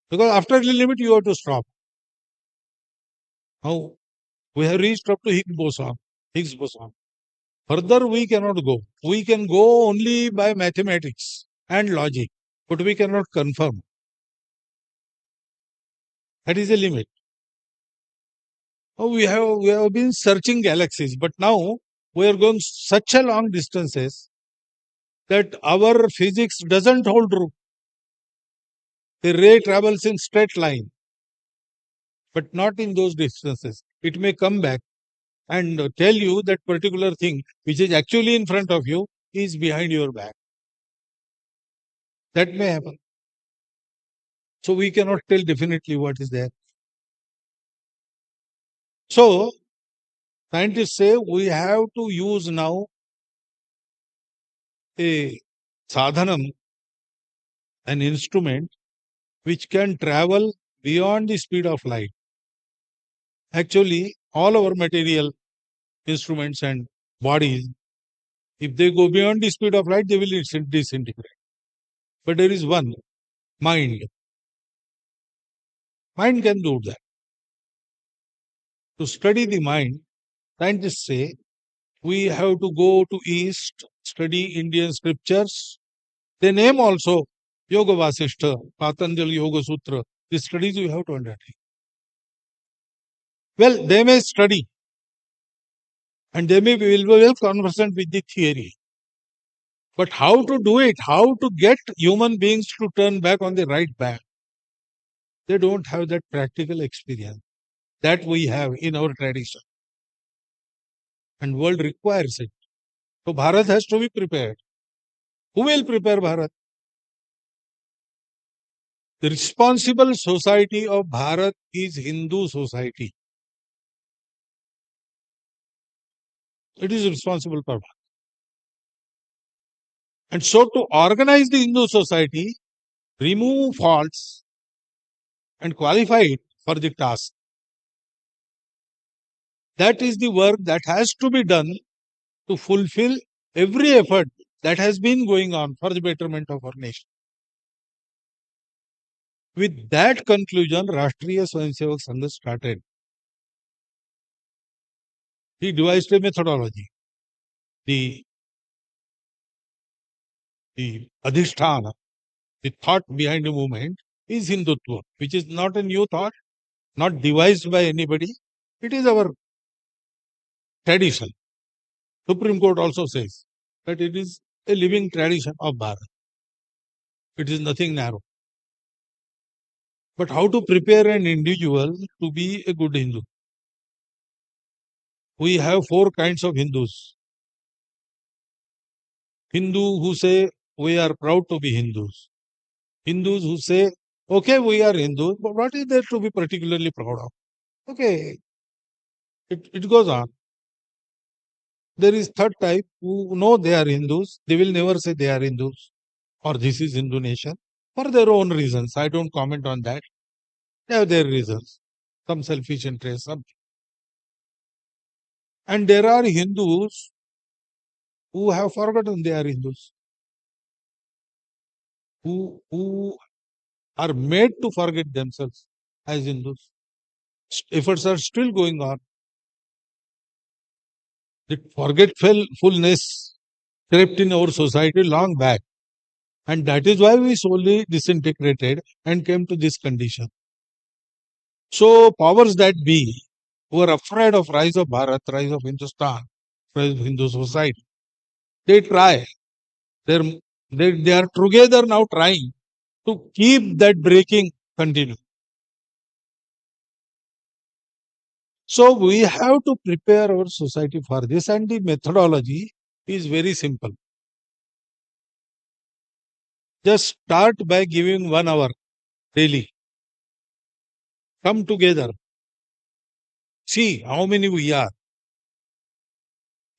Because after the limit, you have to stop. Now, we have reached up to Higgs boson. Further, we cannot go. We can go only by mathematics and logic, but we cannot confirm. That is a limit. Now, we have been searching galaxies, but now we are going such a long distances that our physics doesn't hold true. The ray travels in straight line, but not in those distances. It may come back and tell you that particular thing which is actually in front of you is behind your back. That may happen. So we cannot tell definitely what is there. So scientists say we have to use now a sadhanam, an instrument which can travel beyond the speed of light. Actually, all our material instruments and bodies, if they go beyond the speed of light, they will disintegrate. But there is one, mind. Mind can do that. To study the mind, scientists say we have to go to East, study Indian scriptures. They name also Yoga Vasishtha, Patanjali Yoga Sutra. The studies you have to undertake. Well, they may study and they may be well conversant with the theory. But how to do it, how to get human beings to turn back on the right path, they don't have that practical experience that we have in our tradition. And world requires it. So Bharat has to be prepared. Who will prepare Bharat? The responsible society of Bharat is Hindu society. It is responsible for Bharat. And so to organize the Hindu society, remove faults and qualify it for the task. That is the work that has to be done to fulfill every effort that has been going on for the betterment of our nation. With that conclusion, Rashtriya Swayamsevak Sangh started. He devised a methodology. The adhisthana, the thought behind the movement is Hindutva, which is not a new thought, not devised by anybody. It is our tradition. Supreme Court also says that it is a living tradition of Bharat. It is nothing narrow. But how to prepare an individual to be a good Hindu? We have 4 kinds of Hindus. Hindu who say we are proud to be Hindus. Hindus who say, okay, we are Hindus, but what is there to be particularly proud of? Okay, it goes on. There is third type who know they are Hindus. They will never say they are Hindus or this is Hindu nation for their own reasons. I don't comment on that. They have their reasons. Some selfish interest. And there are Hindus who have forgotten they are Hindus. Who are made to forget themselves as Hindus. Efforts are still going on. The forgetfulness crept in our society long back. And that is why we slowly disintegrated and came to this condition. So powers that be who are afraid of rise of Bharat, rise of Hindustan, rise of Hindu society, they try. They are together now trying to keep that breaking continue. So we have to prepare our society for this, and the methodology is very simple. Just start by giving 1 hour daily. Come together. See how many we are.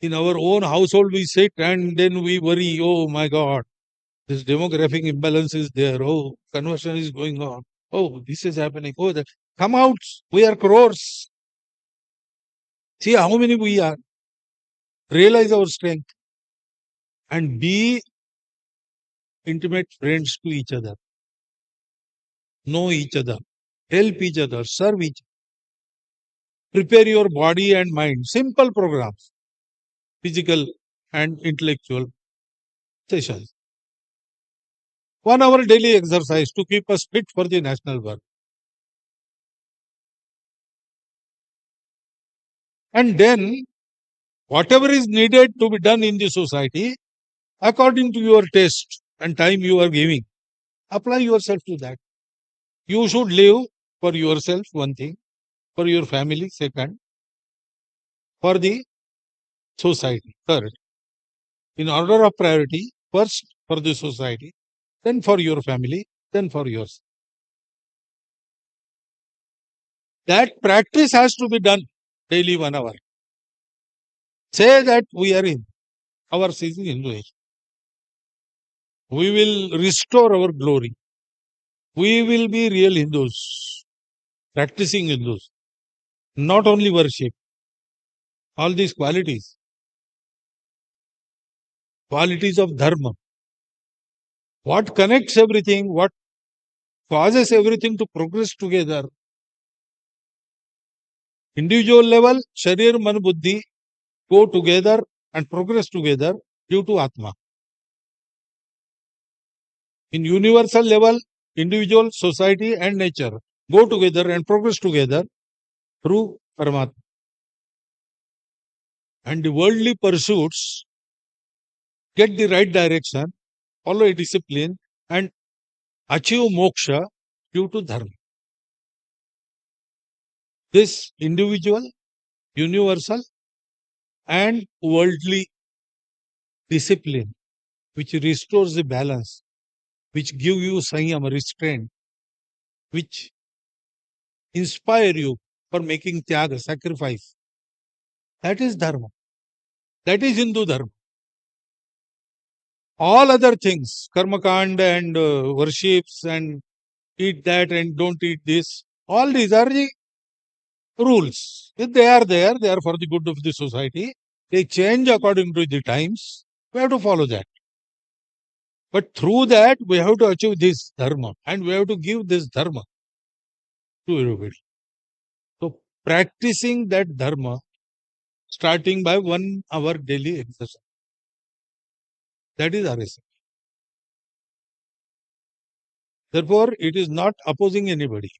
In our own household, we sit and then we worry, oh my God, this demographic imbalance is there. Oh, conversion is going on. Oh, this is happening. Oh, that. Come out. We are crores. See how many we are. Realize our strength and be intimate friends to each other. Know each other. Help each other. Serve each other. Prepare your body and mind. Simple programs. Physical and intellectual sessions. 1 hour daily exercise to keep us fit for the national work. And then, whatever is needed to be done in the society, according to your taste and time you are giving, apply yourself to that. You should live for yourself, one thing, for your family, second, for the society, third. In order of priority, first for the society, then for your family, then for yours. That practice has to be done daily 1 hour. Say that we are in our season Hindu age. We will restore our glory. We will be real Hindus, practicing Hindus, not only worship. All these qualities of dharma. What connects everything, what causes everything to progress together. Individual level, Sharir, Man, Buddhi go together and progress together due to Atma. In universal level, individual, society and nature go together and progress together through Paramatma. And the worldly pursuits get the right direction, follow a discipline and achieve moksha due to dharma. This individual, universal and worldly discipline which restores the balance, which give you sanyam, restraint, which inspire you for making tyaga, sacrifice. That is dharma. That is Hindu dharma. All other things, karma kanda and worships and eat that and don't eat this, all these are the rules. If they are there, they are for the good of the society. They change according to the times. We have to follow that. But through that, we have to achieve this dharma and we have to give this dharma to everybody. So, practicing that dharma, starting by 1 hour daily exercise. That is R.S. Therefore, it is not opposing anybody.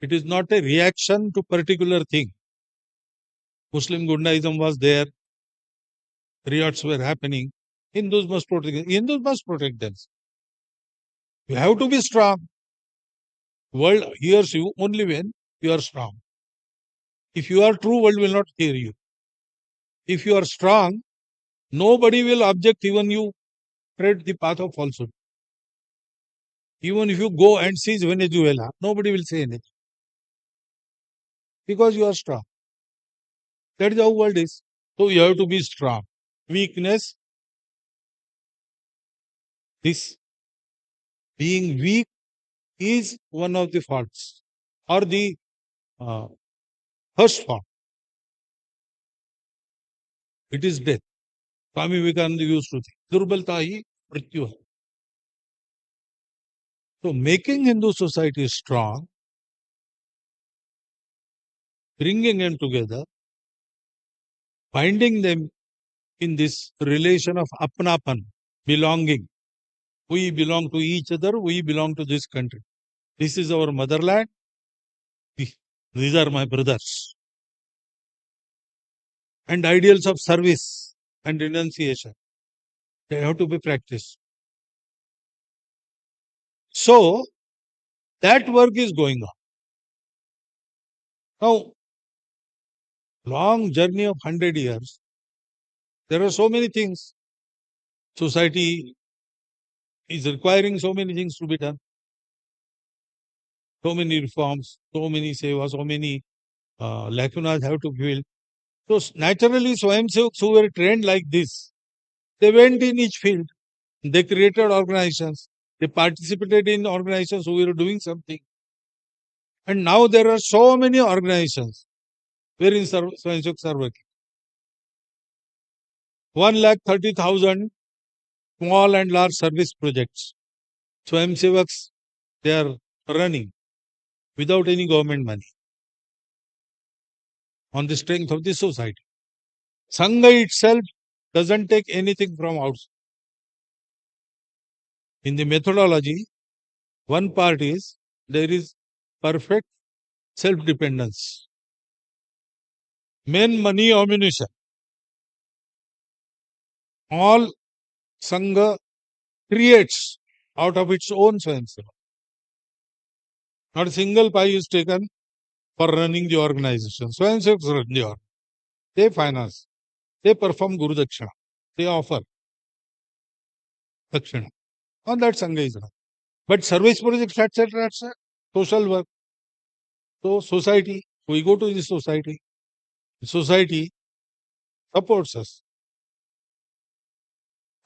It is not a reaction to particular thing. Muslim Gundaism was there. Riots were happening. Hindus must protect them. You have to be strong. World hears you only when you are strong. If you are true, world will not hear you. If you are strong, nobody will object even you tread the path of falsehood. Even if you go and seize Venezuela, nobody will say anything. Because you are strong. That is how world is. So you have to be strong. Weakness, this being weak is one of the faults or the first fault. It is death. Swami Vivekananda used to think, Durbalta hi mrityu hai. So making Hindu society strong, bringing them together, binding them in this relation of apnapan, belonging. We belong to each other, we belong to this country. This is our motherland. These are my brothers. And ideals of service and renunciation, they have to be practiced. So, that work is going on. Now, long journey of 100 years, there are so many things. Society is requiring so many things to be done. So many reforms, so many sevas, so many lacunas have to be filled. So naturally, Swayamsevaks who were trained like this, they went in each field. They created organizations. They participated in organizations who were doing something. And now there are so many organizations wherein Swayamsevaks are working. 1,30,000 small and large service projects. Swayamsevaks, they are running without any government money on the strength of the society. Sangha itself doesn't take anything from outside. In the methodology, one part is there is perfect self-dependence. Men, money, ammunition. All Sangha creates out of its own Swayamseva. Not a single pie is taken for running the organization. Swayamsevaks run the organization. They finance. They perform Guru Dakshina. They offer Dakshina. On that Sangha is run. But service projects, etc., social work. So society, we go to the society. The society supports us.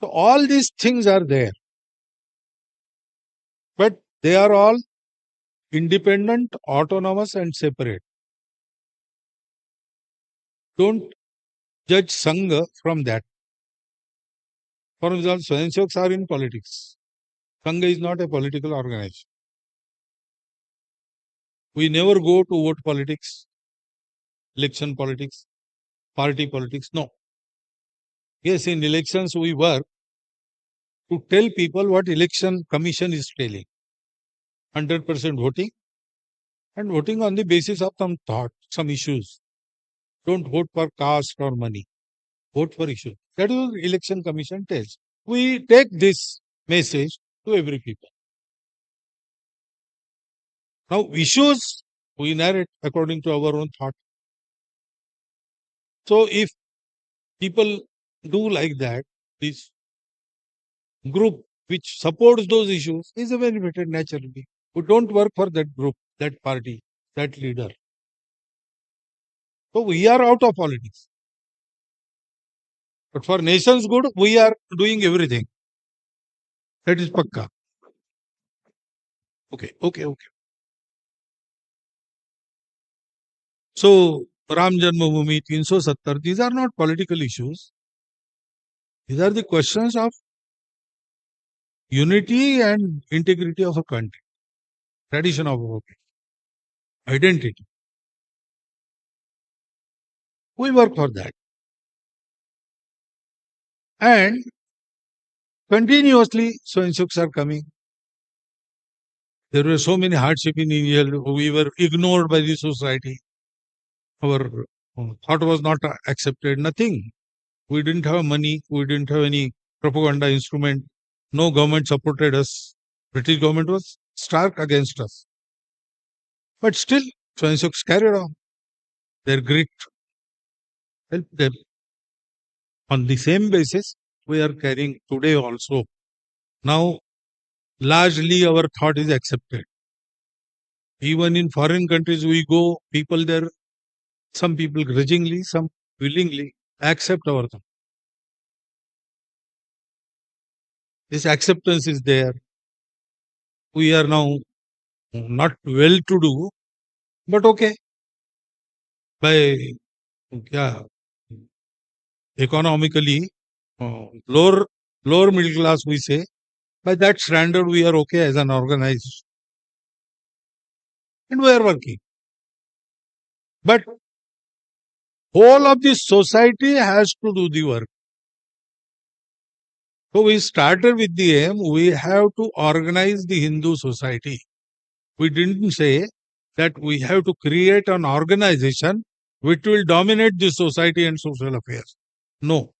So all these things are there. But they are all independent, autonomous and separate. Don't judge Sangha from that. For example, Swayamsevaks are in politics. Sangha is not a political organization. We never go to vote politics, election politics, party politics. No. Yes, in elections we work to tell people what election commission is telling. 100% voting and voting on the basis of some thought, some issues. Don't vote for caste or money. Vote for issues. That is what election commission tells. We take this message to every people. Now issues we narrate according to our own thought. So if people do like that, this group which supports those issues is benefited naturally. We don't work for that group, that party, that leader. So we are out of politics. But for nation's good, we are doing everything. That is pakka. Okay. So Ram Janmabhoomi, 370, these are not political issues. These are the questions of unity and integrity of a country, tradition of a country, identity. We work for that. And continuously, Swayamsevaks are coming. There were so many hardships in India. We were ignored by the society. Our thought was not accepted. Nothing. We didn't have money. We didn't have any propaganda instrument. No government supported us. British government was stark against us. But still, Swayamsevaks carried on. Their grit helped them. On the same basis, we are carrying today also. Now, largely our thought is accepted. Even in foreign countries we go, people there, some people grudgingly, some willingly accept our thought. This acceptance is there. We are now not well to do, but okay. By economically, lower middle class, we say, by that standard we are okay as an organization. And we are working. But whole of the society has to do the work. So we started with the aim, we have to organize the Hindu society. We didn't say that we have to create an organization which will dominate the society and social affairs. No.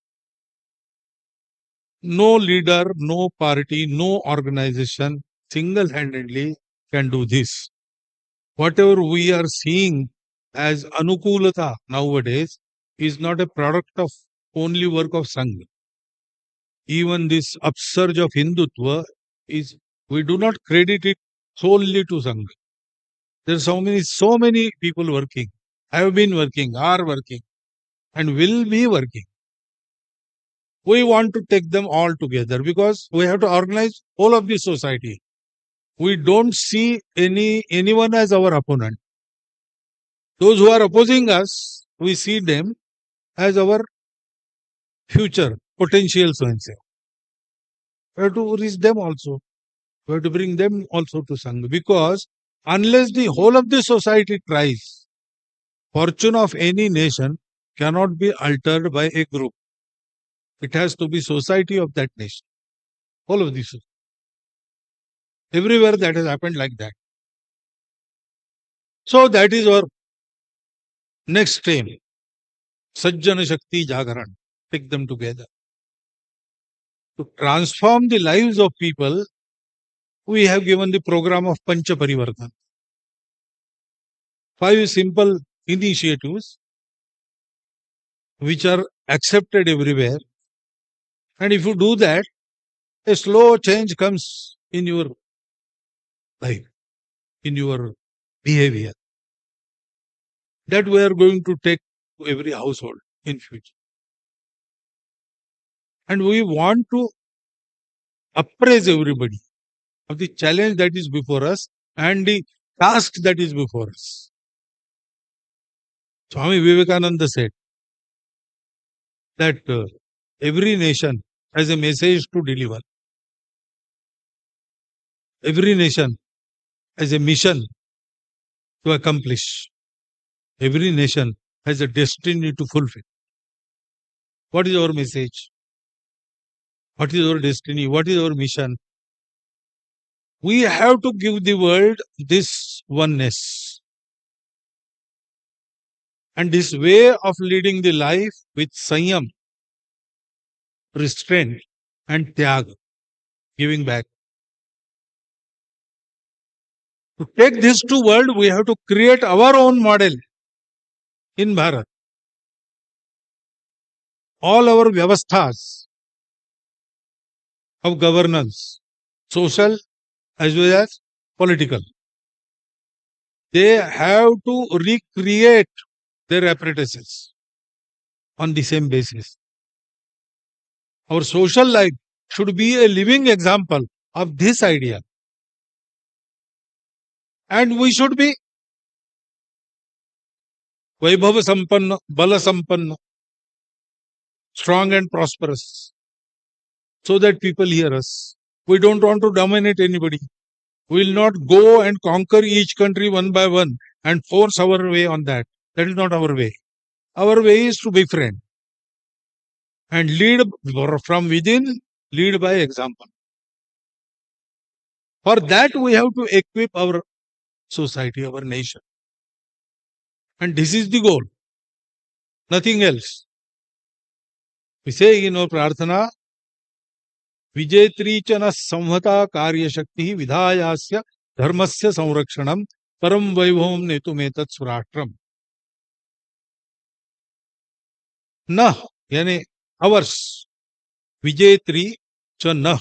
No leader, no party, no organization single-handedly can do this. Whatever we are seeing as anukulata nowadays is not a product of only work of Sangh. Even this upsurge of Hindutva is, we do not credit it solely to Sangh. There are so many people working, have been working, are working, and will be working. We want to take them all together because we have to organize all of the society. We don't see anyone as our opponent. Those who are opposing us, we see them as our future potential so-and-so. We have to reach them also. We have to bring them also to Sangh, because unless the whole of the society tries, fortune of any nation cannot be altered by a group. It has to be society of that nation. All of this. Everywhere that has happened like that. So that is our next aim. Sajjana Shakti Jagaran. Take them together. To transform the lives of people, we have given the program of Pancha Parivartan. 5 simple initiatives which are accepted everywhere. And if you do that, a slow change comes in your life, in your behavior. That we are going to take to every household in future. And we want to appraise everybody of the challenge that is before us and the task that is before us. Swami Vivekananda said that every nation has a message to deliver. Every nation has a mission to accomplish. Every nation has a destiny to fulfill. What is our message? What is our destiny? What is our mission? We have to give the world this oneness. And this way of leading the life with sanyam, restraint, and tyag, giving back. To take this to world, we have to create our own model in Bharat. All our vyavasthas of governance, social as well as political, they have to recreate their apparatuses on the same basis. Our social life should be a living example of this idea. And we should be Vaibhava Sampanna, Bala Sampanna, strong and prosperous, so that people hear us. We don't want to dominate anybody. We will not go and conquer each country one by one and force our way on that. That is not our way. Our way is to befriend and lead from within, lead by example. For that, we have to equip our society, our nation. And this is the goal. Nothing else. We say in our prarthana, Vijetrichana Samvada Karya Shakti Vidhayasya Dharmasya Samrakshanam Param Vaibhavam Netumetat Swarashram. Nah, yani ours. Vijayatri cha nah.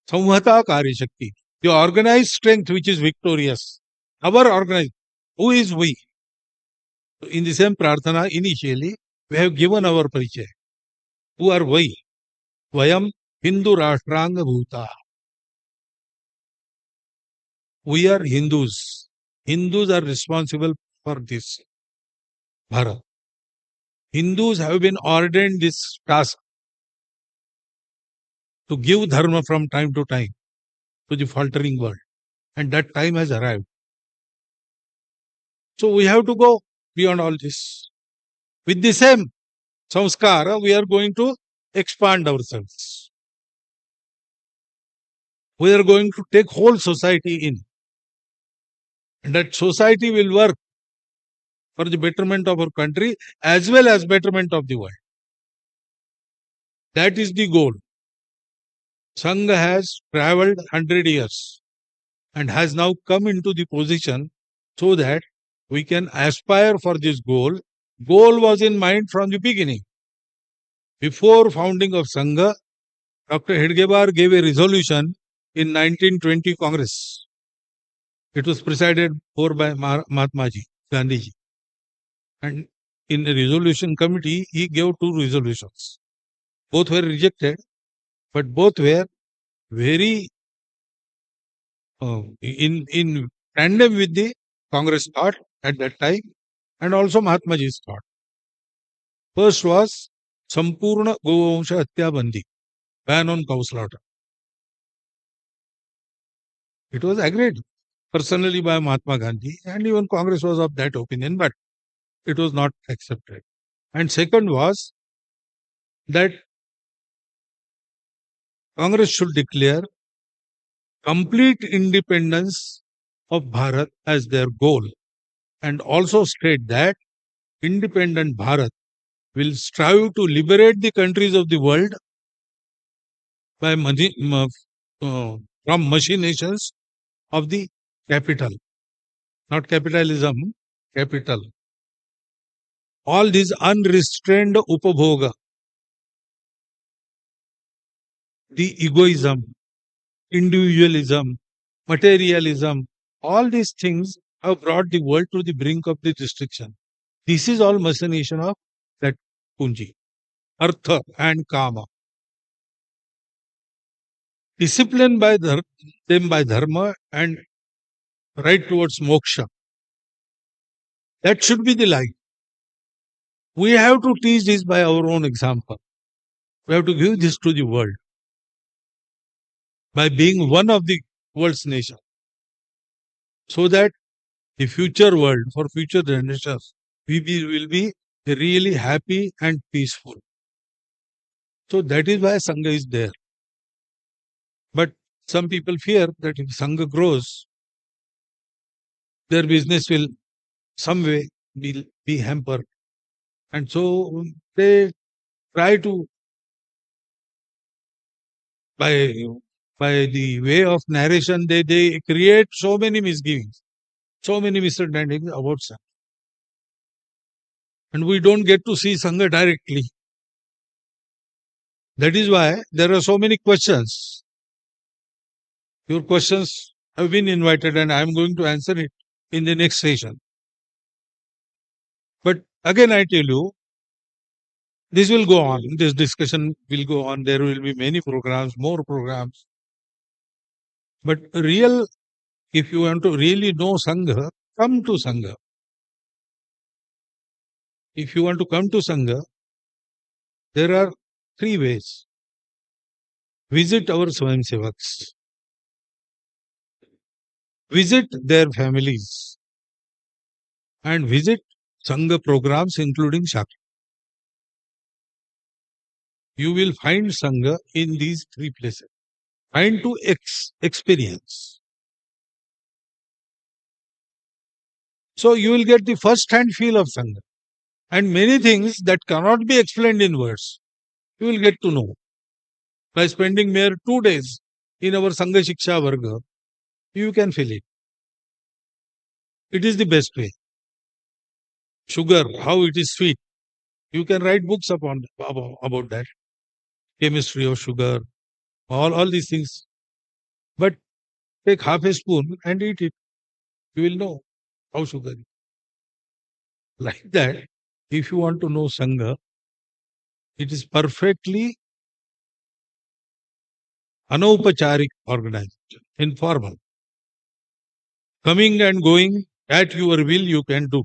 Samvada Kari Shakti. The organized strength which is victorious. Our organized. Who is we? In the same prarthana, initially, we have given our parichay. Who are we? Vayam Hindu Rashtranga Bhuta. We are Hindus. Hindus are responsible for this Bharat. Hindus have been ordained this task to give dharma from time to time to the faltering world. And that time has arrived. So we have to go beyond all this. With the same samskara, we are going to expand ourselves. We are going to take whole society in. And that society will work for the betterment of our country as well as betterment of the world. That is the goal. Sangh has traveled 100 years and has now come into the position so that we can aspire for this goal. Goal was in mind from the beginning. Before founding of Sangha, Dr. Hedgebar gave a resolution in 1920 Congress. It was presided over by Mahatma Ji, Gandhi Ji. And in the resolution committee, he gave 2 resolutions. Both were rejected, but both were very in tandem with the Congress thought at that time and also Mahatma Ji's thought. First was Sampurna Govamsha Hatya Bandi, ban on cow slaughter. It was agreed personally by Mahatma Gandhi, and even Congress was of that opinion, but it was not accepted. And second was that Congress should declare complete independence of Bharat as their goal, and also state that independent Bharat will strive to liberate the countries of the world by from machinations of the capital, not capitalism, capital. All these unrestrained upabhoga, the egoism, individualism, materialism, all these things have brought the world to the brink of the destruction. This is all machination of that punji, artha and kama. Discipline by them by dharma and right towards moksha. That should be the life. We have to teach this by our own example. We have to give this to the world by being one of the world's nation, so that the future world, for future generations, will be really happy and peaceful. So that is why Sangha is there. But some people fear that if Sangha grows, their business will some way be hampered. And so they try to, by the way of narration, they create so many misgivings, so many misunderstandings about Sangha. And we don't get to see Sangha directly. That is why there are so many questions. Your questions have been invited and I am going to answer it in the next session. But again, I tell you, this will go on. This discussion will go on. There will be many programs, more programs. But if you want to really know Sangha, come to Sangha. If you want to come to Sangha, there are 3 ways. Visit our Swayamsevaks. Visit their families. And visit Sangha programs including Shakti. You will find Sangha in these 3 places. Find to experience. So you will get the first-hand feel of Sangha. And many things that cannot be explained in words, you will get to know. By spending mere 2 days in our Sangha Shiksha Varga, you can feel it. It is the best way. Sugar, how it is sweet. You can write books about that. Chemistry of sugar, all these things. But take half a spoon and eat it. You will know how sugar is. Like that, if you want to know Sangha, it is perfectly anaupacharik organization, informal. Coming and going at your will you can do.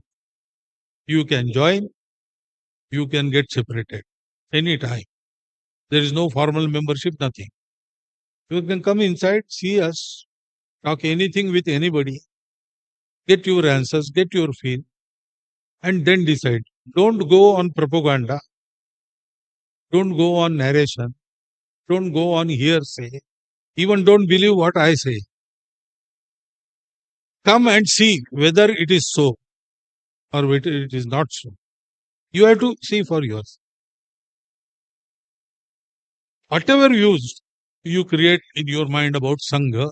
You can join, you can get separated anytime. There is no formal membership, nothing. You can come inside, see us, talk anything with anybody, get your answers, get your feel, and then decide. Don't go on propaganda, don't go on narration, don't go on hearsay, even don't believe what I say. Come and see whether it is so or whether it is not so. You have to see for yourself. Whatever views you create in your mind about Sangha,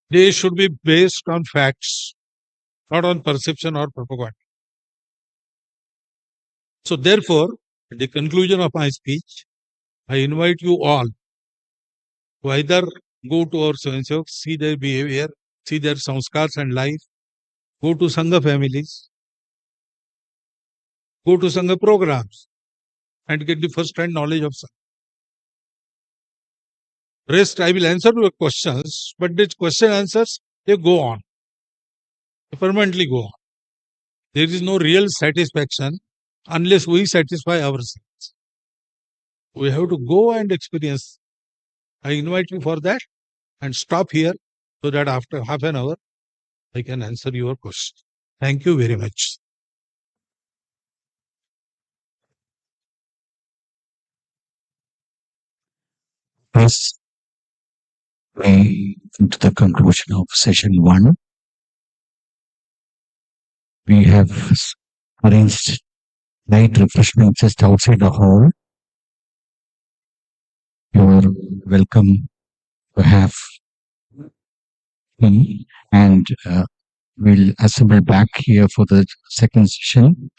they should be based on facts, not on perception or propaganda. So therefore, at the conclusion of my speech, I invite you all to either go to our Swayamsevaks, see their behavior, see their samskars and life, go to Sangha families, go to Sangha programs, and get the first-hand knowledge of Sangha. Rest, I will answer your questions, but these question answers, they go on. They permanently go on. There is no real satisfaction unless we satisfy ourselves. We have to go and experience. I invite you for that and stop here so that after half an hour, I can answer your question. Thank you very much. Yes, we come to the conclusion of session 1. We have arranged light refreshment just outside the hall. You are welcome to have tea, and we'll assemble back here for the second session,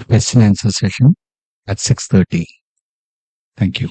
question answer session at 6:30. Thank you.